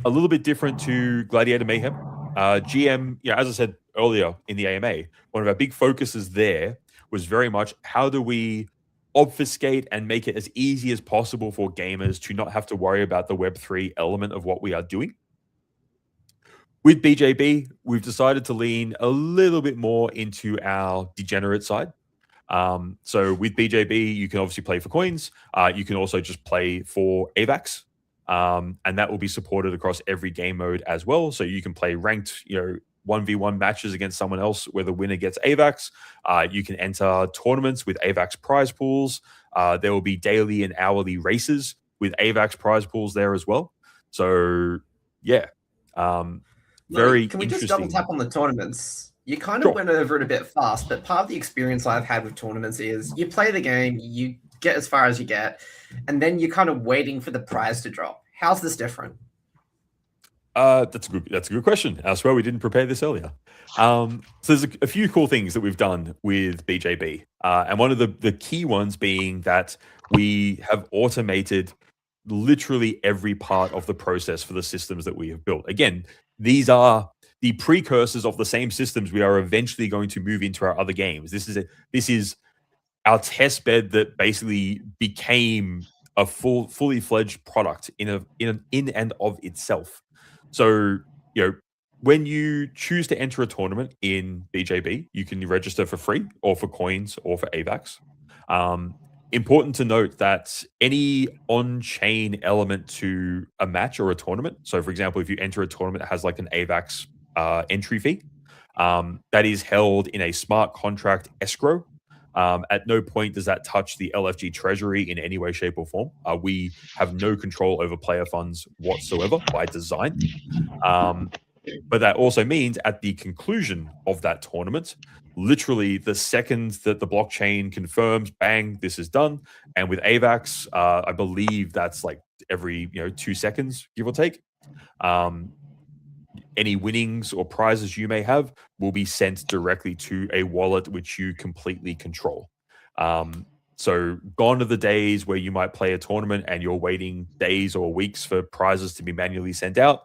a little bit different to Gladiator Mayhem. GM, as I said earlier in the AMA, one of our big focuses there was very much how do we obfuscate and make it as easy as possible for gamers to not have to worry about the Web3 element of what we are doing. With BJB, we've decided to lean a little bit more into our degenerate side. So with BJB, you can obviously play for coins. You can also just play for AVAX. And that will be supported across every game mode as well. So you can play ranked, 1v1 matches against someone else where the winner gets AVAX. You can enter tournaments with AVAX prize pools. There will be daily and hourly races with AVAX prize pools there as well. So yeah, very Can we just interesting. double tap on the tournaments? You kind of went over it a bit fast, but part of the experience I've had with tournaments is you play the game, you get as far as you get, and then you're kind of waiting for the prize to drop. How's this different? That's a good question. I swear we didn't prepare this earlier. So there's a few cool things that we've done with BJB, and one of the key ones being that we have automated literally every part of the process for the systems that we have built. Again, these are the precursors of the same systems we are eventually going to move into our other games. This is our test bed that basically became a fully fledged product in and of itself. So, when you choose to enter a tournament in BJB, you can register for free or for coins or for AVAX. Important to note that any on-chain element to a match or a tournament, so for example, if you enter a tournament that has like an AVAX entry fee, that is held in a smart contract escrow. At no point does that touch the LFG treasury in any way, shape, or form. We have no control over player funds whatsoever by design. But that also means at the conclusion of that tournament, literally the second that the blockchain confirms, bang, this is done. And with AVAX, I believe that's like every 2 seconds, give or take. Any winnings or prizes you may have will be sent directly to a wallet which you completely control. So gone are the days where you might play a tournament and you're waiting days or weeks for prizes to be manually sent out.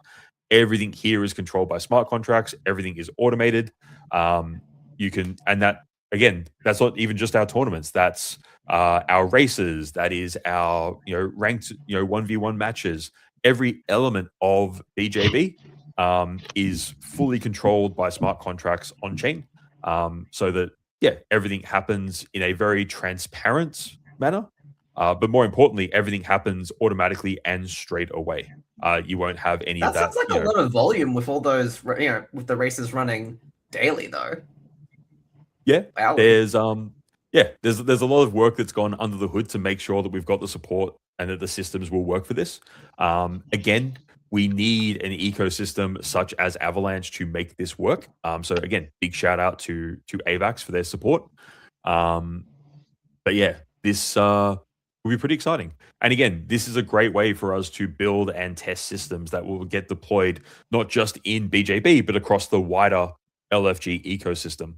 Everything here is controlled by smart contracts. Everything is automated. That's not even just our tournaments. That's our races. That is our ranked 1v1 matches. Every element of BJB is fully controlled by smart contracts on chain, so that everything happens in a very transparent manner. But more importantly, everything happens automatically and straight away. You won't have any of that. Sounds like a lot of volume with all those, with the races running daily, though. Yeah, wow. There's a lot of work that's gone under the hood to make sure that we've got the support and that the systems will work for this. Again, we need an ecosystem such as Avalanche to make this work. So again, big shout out to AVAX for their support. But yeah, this will be pretty exciting. And again, this is a great way for us to build and test systems that will get deployed not just in BJB, but across the wider LFG ecosystem.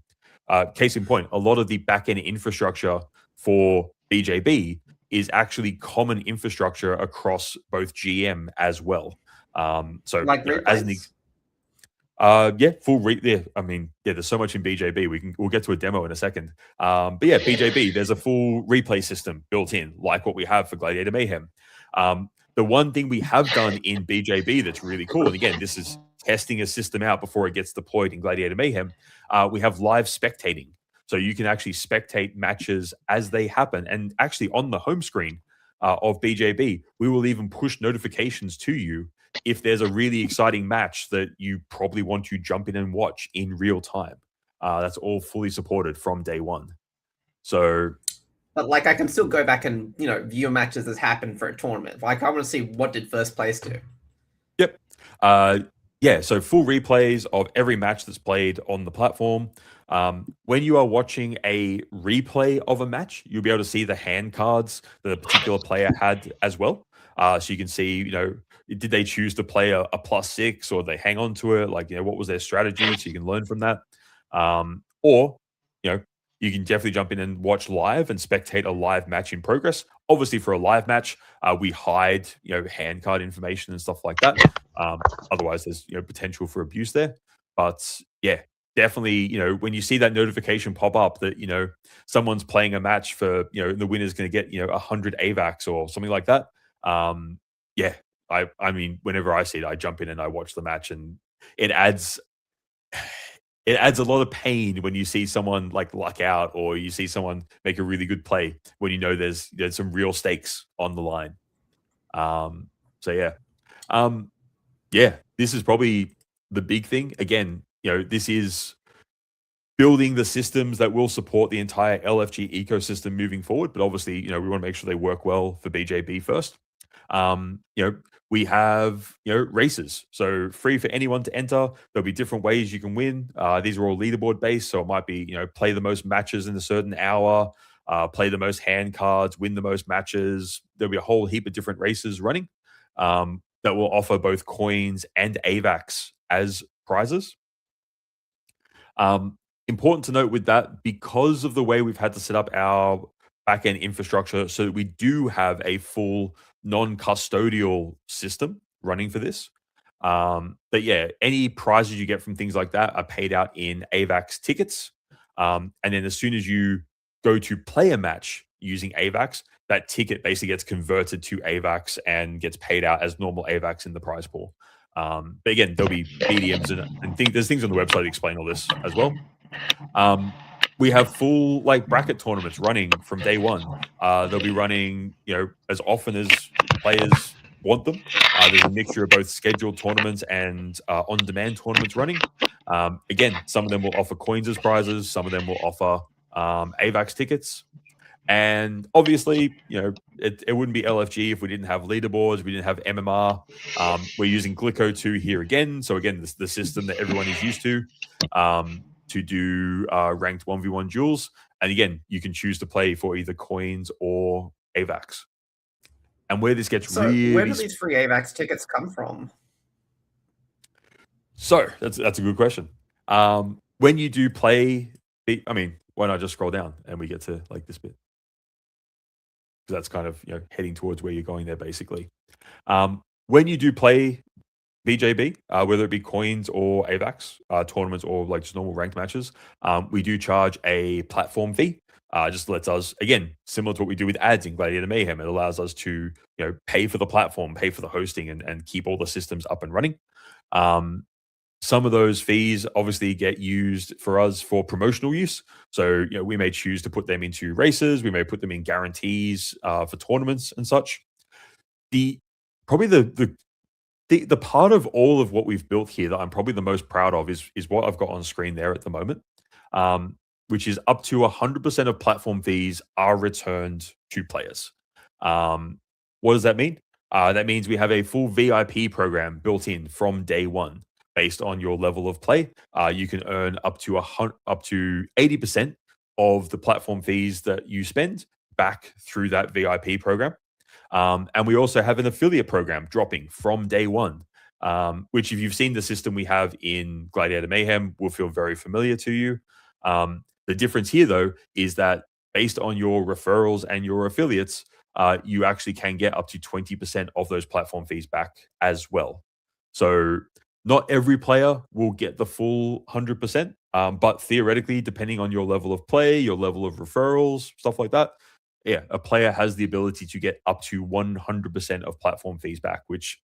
Case in point, a lot of the back-end infrastructure for BJB is actually common infrastructure across both GM as well. So like there's so much in BJB. We'll get to a demo in a second. But BJB, there's a full replay system built in, like what we have for Gladiator Mayhem. The one thing we have done in BJB that's really cool, and again, this is testing a system out before it gets deployed in Gladiator Mayhem, we have live spectating. So you can actually spectate matches as they happen. And actually on the home screen of BJB, we will even push notifications to you if there's a really exciting match that you probably want to jump in and watch in real time. That's all fully supported from day one. So, but like I can still go back and view matches as happened for a tournament. Like I want to see what did first place do. Yep. Yeah, so full replays of every match that's played on the platform. When you are watching a replay of a match, you'll be able to see the hand cards that a particular player had as well. So you can see, did they choose to play a +6 or they hang on to it? Like, what was their strategy? So you can learn from that. Or, you can definitely jump in and watch live and spectate a live match in progress. Obviously, for a live match, we hide, hand card information and stuff like that. Otherwise, there's potential for abuse there. But yeah, definitely, when you see that notification pop up that someone's playing a match for the winner's going to get 100 AVAX or something like that. Yeah, I mean, whenever I see it, I jump in and I watch the match, and it adds a lot of pain when you see someone like luck out or you see someone make a really good play when there's some real stakes on the line. So yeah. Yeah, this is probably the big thing. Again, this is building the systems that will support the entire LFG ecosystem moving forward. But obviously, we want to make sure they work well for BJB first. We have races, so free for anyone to enter. There'll be different ways you can win. These are all leaderboard based, so it might be play the most matches in a certain hour, play the most hand cards, win the most matches. There'll be a whole heap of different races running that will offer both coins and AVAX as prizes. Important to note with that, because of the way we've had to set up our backend infrastructure, so that we do have a full non-custodial system running for this. But yeah, any prizes you get from things like that are paid out in AVAX tickets. And then as soon as you go to play a match using AVAX, that ticket basically gets converted to AVAX and gets paid out as normal AVAX in the prize pool. But again, there'll be mediums and there's things on the website that explain all this as well. We have full bracket tournaments running from day one. They'll be running, as often as players want them. There's a mixture of both scheduled tournaments and on-demand tournaments running. Again, some of them will offer coins as prizes. Some of them will offer AVAX tickets. And obviously, it wouldn't be LFG if we didn't have leaderboards, we didn't have MMR. We're using Glico 2 here again. So again, the system that everyone is used to do ranked 1v1 duels. And again, you can choose to play for either coins or AVAX. And where this gets really... where do these free AVAX tickets come from? So, that's a good question. When you do play... why not just scroll down and we get to this bit? Because that's kind of heading towards where you're going there, basically. When you do play BJB, whether it be coins or AVAX tournaments or just normal ranked matches, we do charge a platform fee. Just lets us, again, similar to what we do with ads in Gladiator Mayhem, it allows us to pay for the platform, pay for the hosting, and keep all the systems up and running. Some of those fees obviously get used for us for promotional use. So, we may choose to put them into races. We may put them in guarantees for tournaments and such. Probably the part of all of what we've built here that I'm probably the most proud of is what I've got on screen there at the moment, which is up to 100% of platform fees are returned to players. What does that mean? That means we have a full VIP program built in from day one. Based on your level of play, you can earn up to 80% of the platform fees that you spend back through that VIP program. And we also have an affiliate program dropping from day one, which if you've seen the system we have in Gladiator Mayhem will feel very familiar to you. The difference here, though, is that based on your referrals and your affiliates, you actually can get up to 20% of those platform fees back as well. So not every player will get the full 100%, but theoretically, depending on your level of play, your level of referrals, stuff like that, a player has the ability to get up to 100% of platform fees back, which,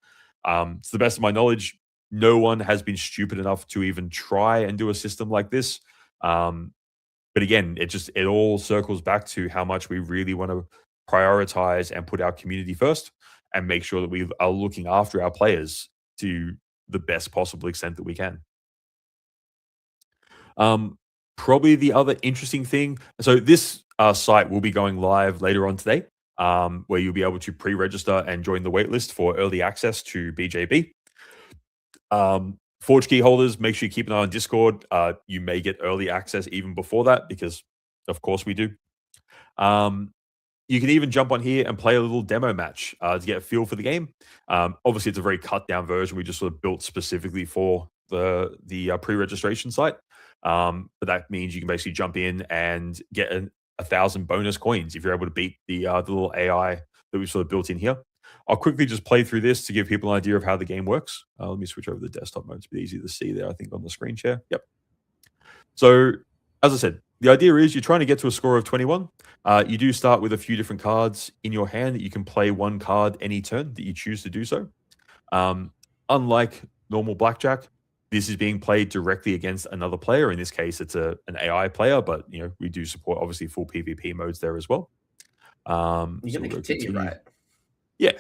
to the best of my knowledge, no one has been stupid enough to even try and do a system like this. But again, it all circles back to how much we really want to prioritize and put our community first and make sure that we are looking after our players to the best possible extent that we can. Probably the other interesting thing. So this site will be going live later on today, where you'll be able to pre-register and join the waitlist for early access to BJB. Forge key holders, make sure you keep an eye on Discord. You may get early access even before that, because of course we do. You can even jump on here and play a little demo match to get a feel for the game. Obviously, it's a very cut down version. We just sort of built specifically for the pre-registration site. But that means you can basically jump in and get 1,000 bonus coins if you're able to beat the little AI that we've sort of built in here. I'll quickly just play through this to give people an idea of how the game works. Let me switch over to the desktop mode. It's a bit easier to see there, I think, on the screen share. Yep. So, as I said, the idea is you're trying to get to a score of 21. You do start with a few different cards in your hand that you can play one card any turn that you choose to do so. Unlike normal blackjack, this is being played directly against another player. In this case, it's an AI player, but we do support obviously full PvP modes there as well. You're going to continue, right? Yeah.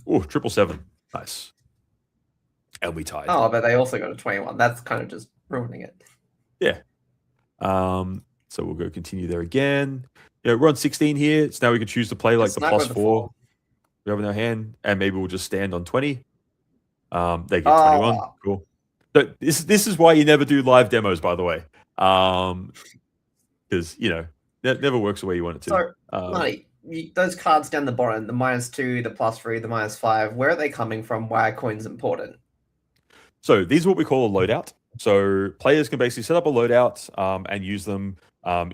Oh, 777. Nice. And we tied. Oh, but they also got a 21. That's kind of just ruining it. Yeah. So we'll go continue there again. We're on 16 here. So now we can choose to play like the +4 we have in our hand, and maybe we'll just stand on 20. They get 21. Cool. So this is why you never do live demos, by the way. Because that never works the way you want it to. So, Marty, those cards down the bottom, the -2, the +3, the -5, where are they coming from? Why are coins important? So these are what we call a loadout. So players can basically set up a loadout and use them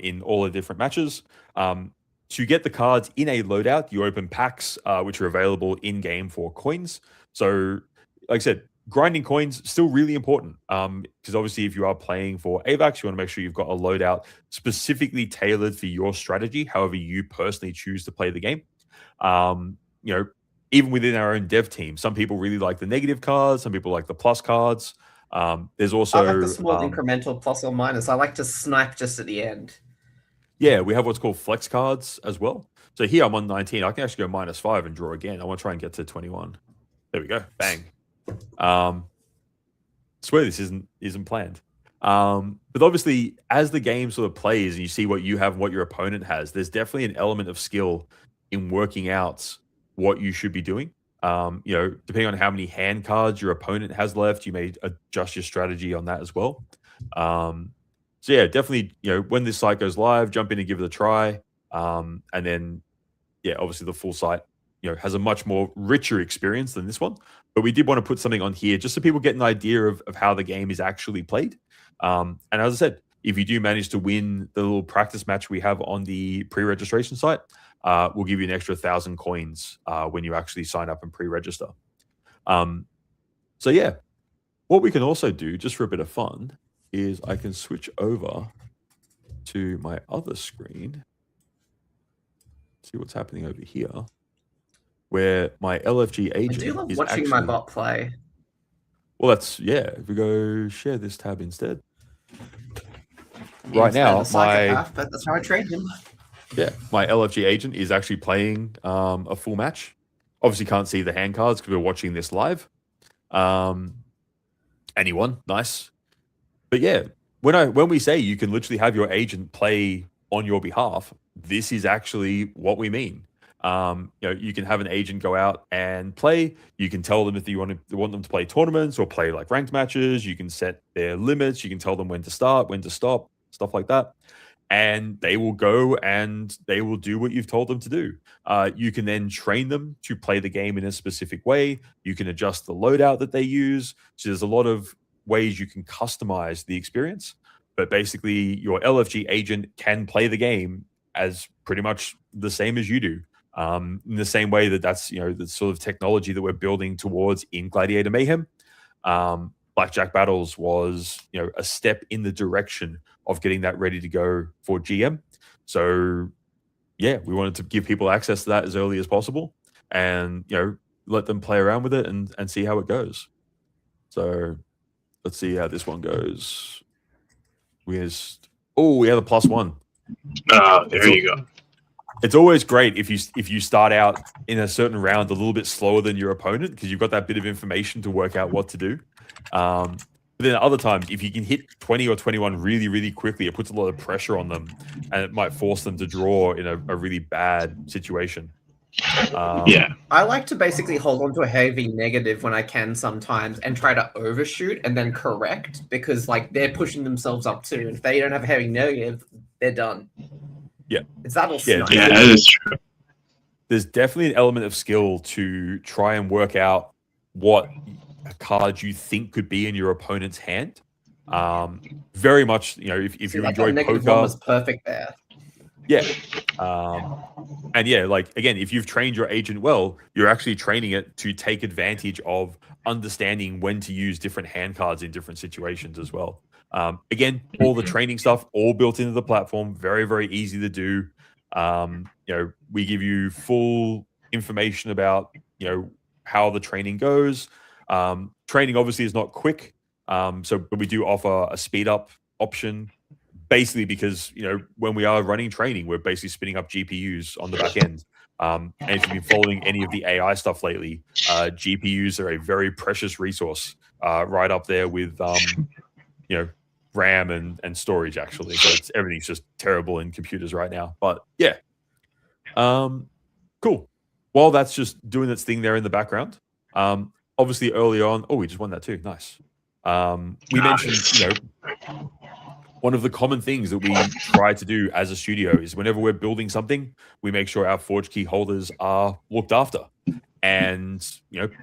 in all the different matches. To get the cards in a loadout, you open packs which are available in-game for coins. So, like I said, grinding coins still really important because obviously if you are playing for AVAX, you want to make sure you've got a loadout specifically tailored for your strategy, however you personally choose to play the game. Even within our own dev team, some people really like the negative cards, some people like the plus cards. There's also I like the small incremental plus or minus. I like to snipe just at the end. Yeah, we have what's called flex cards as well. So here I'm on 19. I can actually go -5 and draw again. I want to try and get to 21. There we go. Bang. I swear this isn't planned. But obviously, as the game sort of plays and you see what you have and what your opponent has, there's definitely an element of skill in working out what you should be doing. Depending on how many hand cards your opponent has left, you may adjust your strategy on that as well. So yeah, definitely, when this site goes live, jump in and give it a try. And then, obviously the full site, has a much more richer experience than this one. But we did want to put something on here just so people get an idea of how the game is actually played. And as I said, if you do manage to win the little practice match we have on the pre-registration site, we'll give you an extra 1,000 coins when you actually sign up and pre-register. So yeah, what we can also do just for a bit of fun is I can switch over to my other screen, see what's happening over here, where my LFG agent I do love is watching actually, my bot play. Well, if we go share this tab instead. Right now, but that's how I trained him. Yeah, my LFG agent is actually playing a full match. Obviously, can't see the hand cards because we're watching this live. Anyone, nice. But yeah, when we say you can literally have your agent play on your behalf, this is actually what we mean. You can have an agent go out and play. You can tell them if you want them to play tournaments or play like ranked matches. You can set their limits. You can tell them when to start, when to stop, stuff like that. And they will go and they will do what you've told them to do. You can then train them to play the game in a specific way. You can adjust the loadout that they use. So there's a lot of ways you can customize the experience. But basically, your LFG agent can play the game as pretty much the same as you do. In the same way that's the sort of technology that we're building towards in Gladiator Mayhem. Blackjack Battles was a step in the direction of getting that ready to go for GM. So yeah, we wanted to give people access to that as early as possible, and let them play around with it and see how it goes. So let's see how this one goes. We had a +1. There you go. It's always great if you start out in a certain round a little bit slower than your opponent, because you've got that bit of information to work out what to do. But then at other times, if you can hit 20 or 21 really, really quickly, it puts a lot of pressure on them, and it might force them to draw in a really bad situation. Yeah. I like to basically hold on to a heavy negative when I can sometimes and try to overshoot and then correct, because like they're pushing themselves up too. And if they don't have a heavy negative, they're done. Yeah. It's that or Yeah, snipe. Yeah, that is true. There's definitely an element of skill to try and work out what card you think could be in your opponent's hand. Very much, if See, you like enjoy that negative poker, one was perfect there. yeah. And yeah, like again, if you've trained your agent well, you're actually training it to take advantage of understanding when to use different hand cards in different situations as well. Again, all the training stuff, all built into the platform, very, very easy to do. We give you full information about, how the training goes. Training obviously is not quick. But we do offer a speed up option, basically because when we are running training, we're basically spinning up GPUs on the back end. And if you've been following any of the AI stuff lately, GPUs are a very precious resource, right up there with RAM and storage, actually. So everything's just terrible in computers right now. But yeah, cool. While that's just doing its thing there in the background, obviously early on, we just won that too. Nice. We mentioned, one of the common things that we try to do as a studio is whenever we're building something, we make sure our Forge key holders are looked after. And,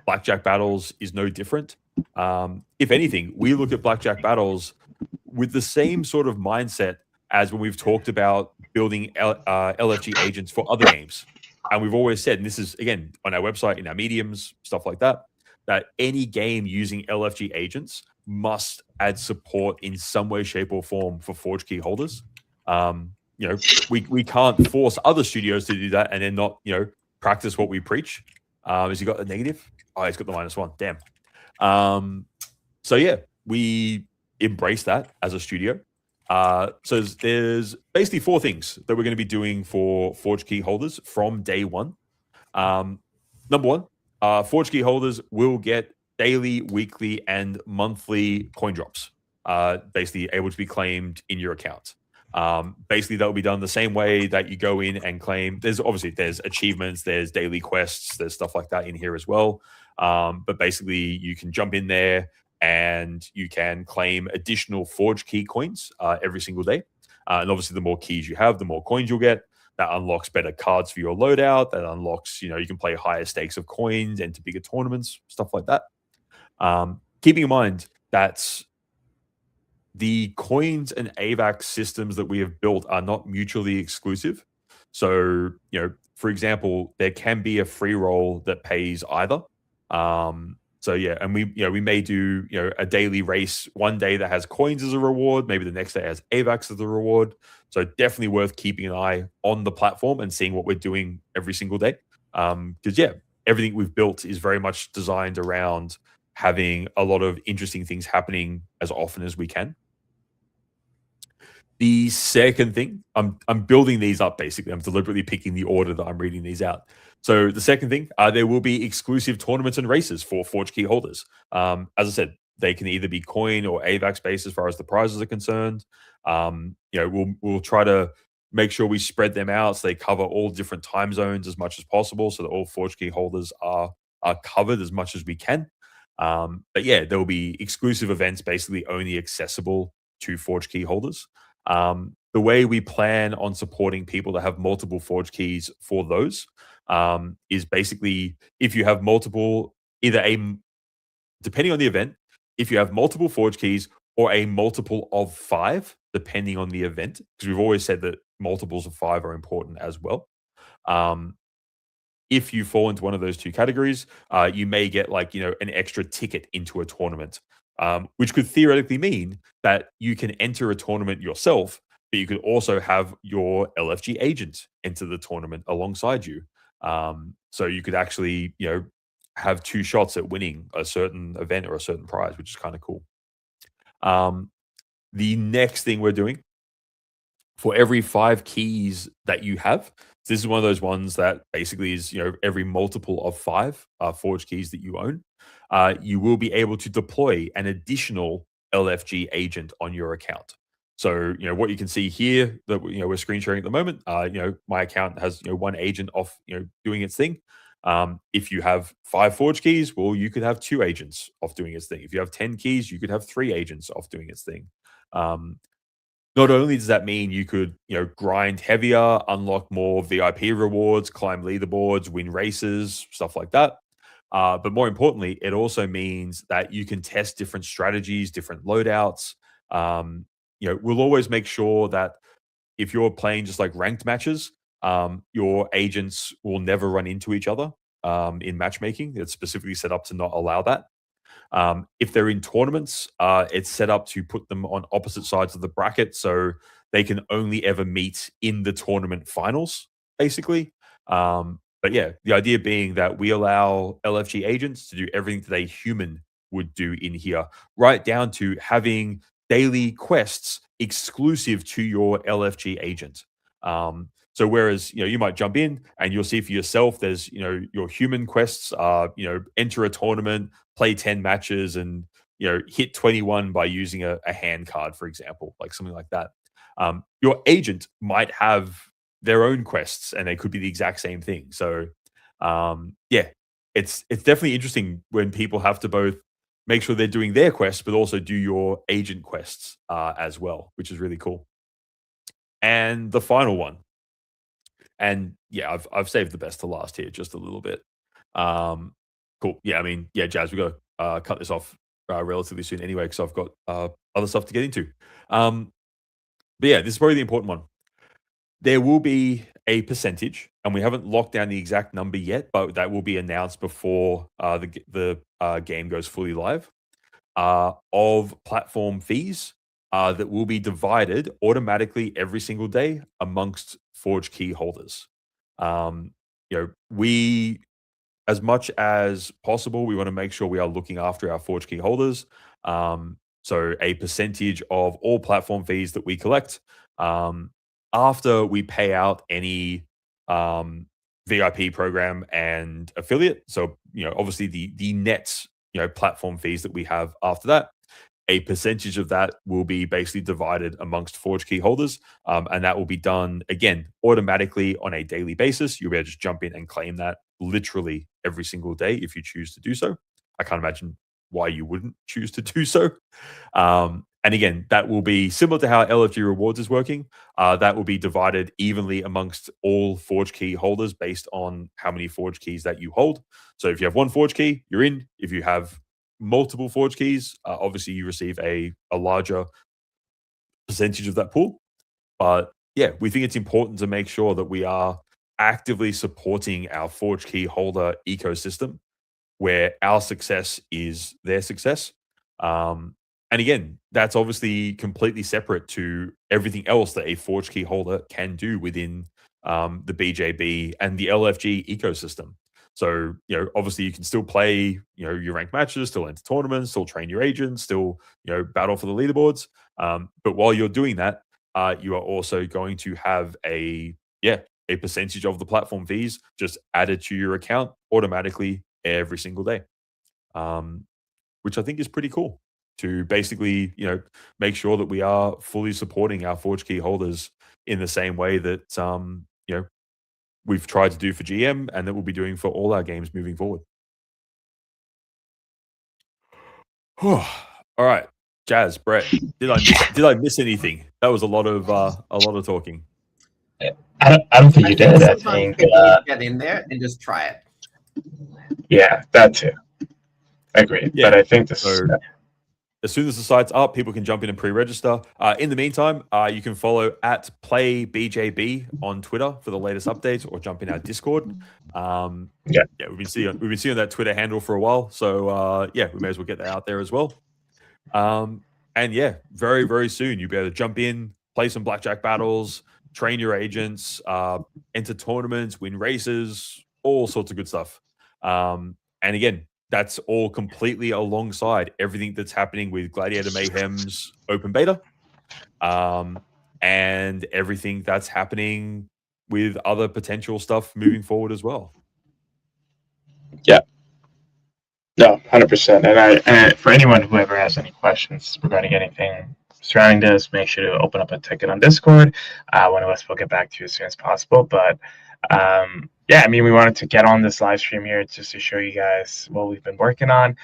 Blackjack Battles is no different. If anything, we look at Blackjack Battles with the same sort of mindset as when we've talked about building LFG agents for other games. And we've always said, and this is, again, on our website, in our mediums, stuff like that any game using LFG agents must add support in some way, shape, or form for Forge key holders. We can't force other studios to do that and then not, practice what we preach. Has he got the negative? Oh, he's got the -1. Damn. So yeah, we embrace that as a studio. So there's basically 4 things that we're going to be doing for Forge key holders from day one. Number 1, Forge key holders will get daily, weekly, and monthly coin drops, basically able to be claimed in your account. Basically, that will be done the same way that you go in and claim. There's achievements, there's daily quests, there's stuff like that in here as well. But basically, you can jump in there and you can claim additional Forge key coins every single day. And obviously, the more keys you have, the more coins you'll get. That unlocks better cards for your loadout. That unlocks, you can play higher stakes of coins, enter bigger tournaments, stuff like that. Keeping in mind that the coins and AVAX systems that we have built are not mutually exclusive. So, for example, there can be a free roll that pays either. So yeah, and we may do, a daily race one day that has coins as a reward, maybe the next day has AVAX as a reward. So definitely worth keeping an eye on the platform and seeing what we're doing every single day. Because yeah, everything we've built is very much designed around having a lot of interesting things happening as often as we can. The second thing, I'm building these up basically. I'm deliberately picking the order that I'm reading these out. So the second thing, there will be exclusive tournaments and races for Forge key holders. As I said, they can either be coin or AVAX based as far as the prizes are concerned. We'll try to make sure we spread them out so they cover all different time zones as much as possible, so that all Forge key holders are covered as much as we can. But yeah, there will be exclusive events basically only accessible to Forge key holders. The way we plan on supporting people that have multiple Forge keys for those is basically if you have multiple, depending on the event, if you have multiple Forge keys or a multiple of 5, depending on the event, because we've always said that multiples of 5 are important as well. If you fall into one of those 2 categories, you may get an extra ticket into a tournament, which could theoretically mean that you can enter a tournament yourself but you could also have your LFG agent enter the tournament alongside you. So you could actually, have 2 shots at winning a certain event or a certain prize, which is kind of cool. The next thing we're doing, for every 5 keys that you have, this is one of those ones that basically is, every multiple of 5 Forge keys that you own, you will be able to deploy an additional LFG agent on your account. So, what you can see here that we're screen sharing at the moment, my account has 1 agent off, doing its thing. If you have 5 Forge keys, well, you could have 2 agents off doing its thing. If you have 10 keys, you could have 3 agents off doing its thing. Not only does that mean you could, grind heavier, unlock more VIP rewards, climb leaderboards, win races, stuff like that. But more importantly, it also means that you can test different strategies, different loadouts. We'll always make sure that if you're playing just like ranked matches, your agents will never run into each other in matchmaking. It's specifically set up to not allow that. If they're in tournaments, it's set up to put them on opposite sides of the bracket, so they can only ever meet in the tournament finals, basically. But yeah, the idea being that we allow LFG agents to do everything that a human would do in here, right down to having daily quests exclusive to your LFG agent. So whereas, you might jump in and you'll see for yourself, there's, your human quests are, enter a tournament, play 10 matches and, hit 21 by using a hand card, for example, like something like that. Your agent might have their own quests and they could be the exact same thing. So, yeah, it's definitely interesting when people have to both make sure they're doing their quests, but also do your agent quests as well, which is really cool. And the final one, and yeah, I've saved the best to last here just a little bit. Cool. Yeah, I mean, yeah, Jazz, we got to cut this off relatively soon anyway, because I've got other stuff to get into. But yeah, this is probably the important one. There will be a percentage, and we haven't locked down the exact number yet, but that will be announced before the game goes fully live, of platform fees that will be divided automatically every single day amongst Forge key holders. We, as much as possible, we want to make sure we are looking after our Forge key holders. So a percentage of all platform fees that we collect, after we pay out any VIP program and affiliate. So, obviously the net, platform fees that we have after that, a percentage of that will be basically divided amongst Forge key holders. And that will be done, again, automatically on a daily basis. You'll be able to just jump in and claim that literally every single day if you choose to do so. I can't imagine why you wouldn't choose to do so. And again, that will be similar to how LFG Rewards is working. That will be divided evenly amongst all Forge key holders based on how many Forge keys that you hold. So if you have 1 Forge key, you're in. If you have multiple Forge keys, obviously you receive a larger percentage of that pool. But yeah, we think it's important to make sure that we are actively supporting our Forge key holder ecosystem, where our success is their success. And again, that's obviously completely separate to everything else that a Forge key holder can do within the BJB and the LFG ecosystem. So, obviously you can still play, your ranked matches, still enter tournaments, still train your agents, still, battle for the leaderboards. But while you're doing that, you are also going to have a percentage of the platform fees just added to your account automatically every single day, which I think is pretty cool to basically, make sure that we are fully supporting our Forge key holders in the same way that, we've tried to do for GM and that we'll be doing for all our games moving forward. All right, Jazz, Brett, did I miss anything? That was a lot of talking. I don't think you did. I Sometimes think people need to get in there and just try it. yeah, that too. Agreed. Yeah. But I think this. So, as soon as the site's up, people can jump in and pre-register. In the meantime, you can follow at PlayBJB on Twitter for the latest updates, or jump in our Discord. We've been seeing that Twitter handle for a while, so we may as well get that out there as well. And yeah, very very soon you'll be able to jump in, play some blackjack battles, train your agents, enter tournaments, win races, all sorts of good stuff. And again, that's all completely alongside everything that's happening with Gladiator Mayhem's open beta, and everything that's happening with other potential stuff moving forward as well. Yeah. No, 100%. And for anyone who ever has any questions regarding anything surrounding this, make sure to open up a ticket on Discord. One of us will get back to you as soon as possible. But yeah, I mean, we wanted to get on this live stream here just to show you guys what we've been working on.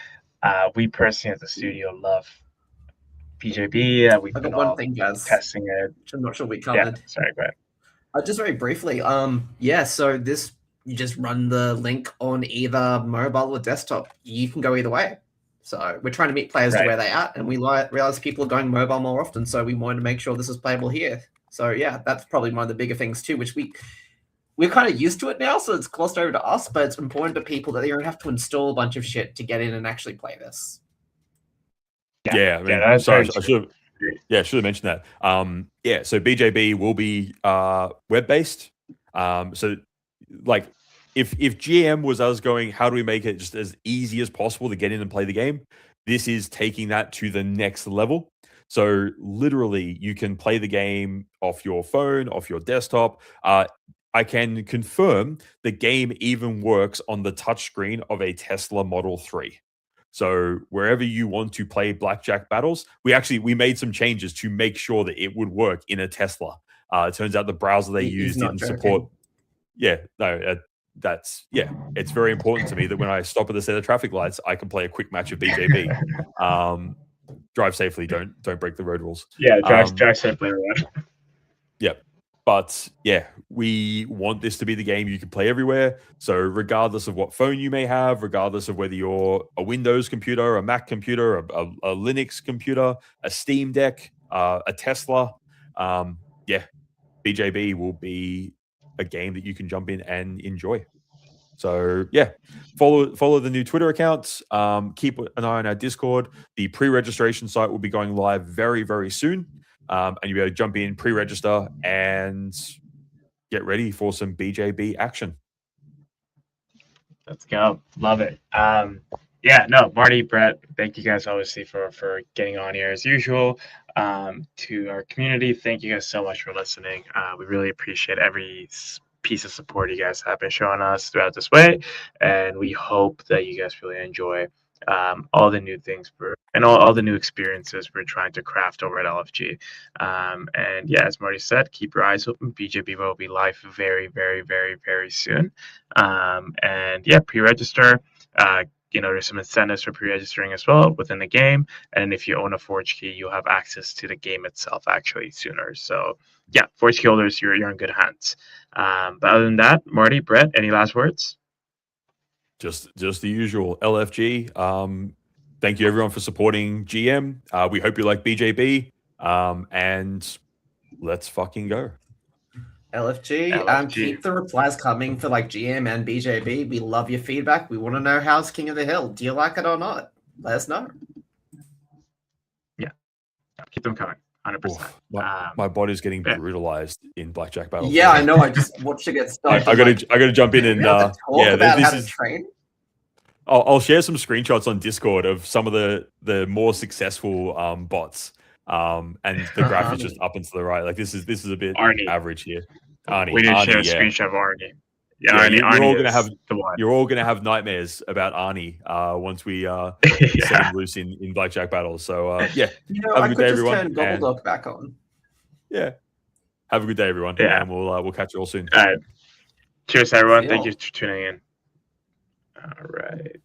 We personally at the studio love BJB. We've I've been got one all thing, guys, testing it. which I'm not sure we Yeah, covered. sorry, go ahead. Just very briefly, yeah, so this, you just run the link on either mobile or desktop. You can go either way. So we're trying to meet players to Right. where they are, and we realize people are going mobile more often, so we wanted to make sure this is playable here. So yeah, that's probably one of the bigger things too, which we're kind of used to it now, so it's glossed over to us, but it's important to people that they don't have to install a bunch of shit to get in and actually play this. Yeah, I mean, that's sorry, very I should have. Yeah, should have mentioned that. Yeah, so BJB will be web based. So like if GM was us going, how do we make it just as easy as possible to get in and play the game? This is taking that to the next level. So literally, you can play the game off your phone, off your desktop. I can confirm the game even works on the touchscreen of a Tesla Model 3. So wherever you want to play blackjack battles, we made some changes to make sure that it would work in a Tesla. It turns out the browser they used didn't support. Yeah, no, it's very important to me that when I stop at a set of traffic lights, I can play a quick match of BJB. Drive safely, don't break the road rules. Yeah, drive safely, everyone. Yeah. But yeah, we want this to be the game you can play everywhere. So regardless of what phone you may have, regardless of whether you're a Windows computer, a Mac computer, a Linux computer, a Steam Deck, a Tesla, yeah, BJB will be a game that you can jump in and enjoy. So yeah, follow the new Twitter accounts. Keep an eye on our Discord. The pre-registration site will be going live very, very soon. And you'll be able to jump in, pre-register, and get ready for some BJB action. Let's go. Love it. Yeah, no, Marty, Brett, thank you guys obviously for getting on here as usual. To our community, thank you guys so much for listening. We really appreciate every piece of support you guys have been showing us throughout this way, and we hope that you guys really enjoy all the new things and all the new experiences we're trying to craft over at LFG. And yeah, as Marty said, keep your eyes open. BJB will be live very, very, very, very soon. And yeah, pre-register. There's some incentives for pre-registering as well within the game. And if you own a Forge key, you'll have access to the game itself actually sooner. So yeah, Forge key holders, you're in good hands. But other than that, Marty, Brett, any last words? Just the usual LFG. Thank you everyone for supporting GM. We hope you like BJB. And let's fucking go. LFG. Keep the replies coming for like GM and BJB. We love your feedback. We want to know how's King of the Hill. Do you like it or not? Let us know. Yeah, keep them coming. 100%. My body's getting brutalized in blackjack battles. Yeah, I know. I just watched it get started. I gotta jump in and this is train. I'll share some screenshots on Discord of some of the more successful bots. And the graph is just up and to the right. Like this is a bit average here. Arnie, we didn't share a screenshot of Arnie. Yeah, Arnie, you're all gonna have nightmares about Arnie once we set him loose in blackjack battles. So yeah, have a good day, everyone. Turn Gobbledock back on. Yeah, have a good day, everyone. Yeah, and we'll catch you all soon. All right, cheers, everyone. Thank you for tuning in. All right.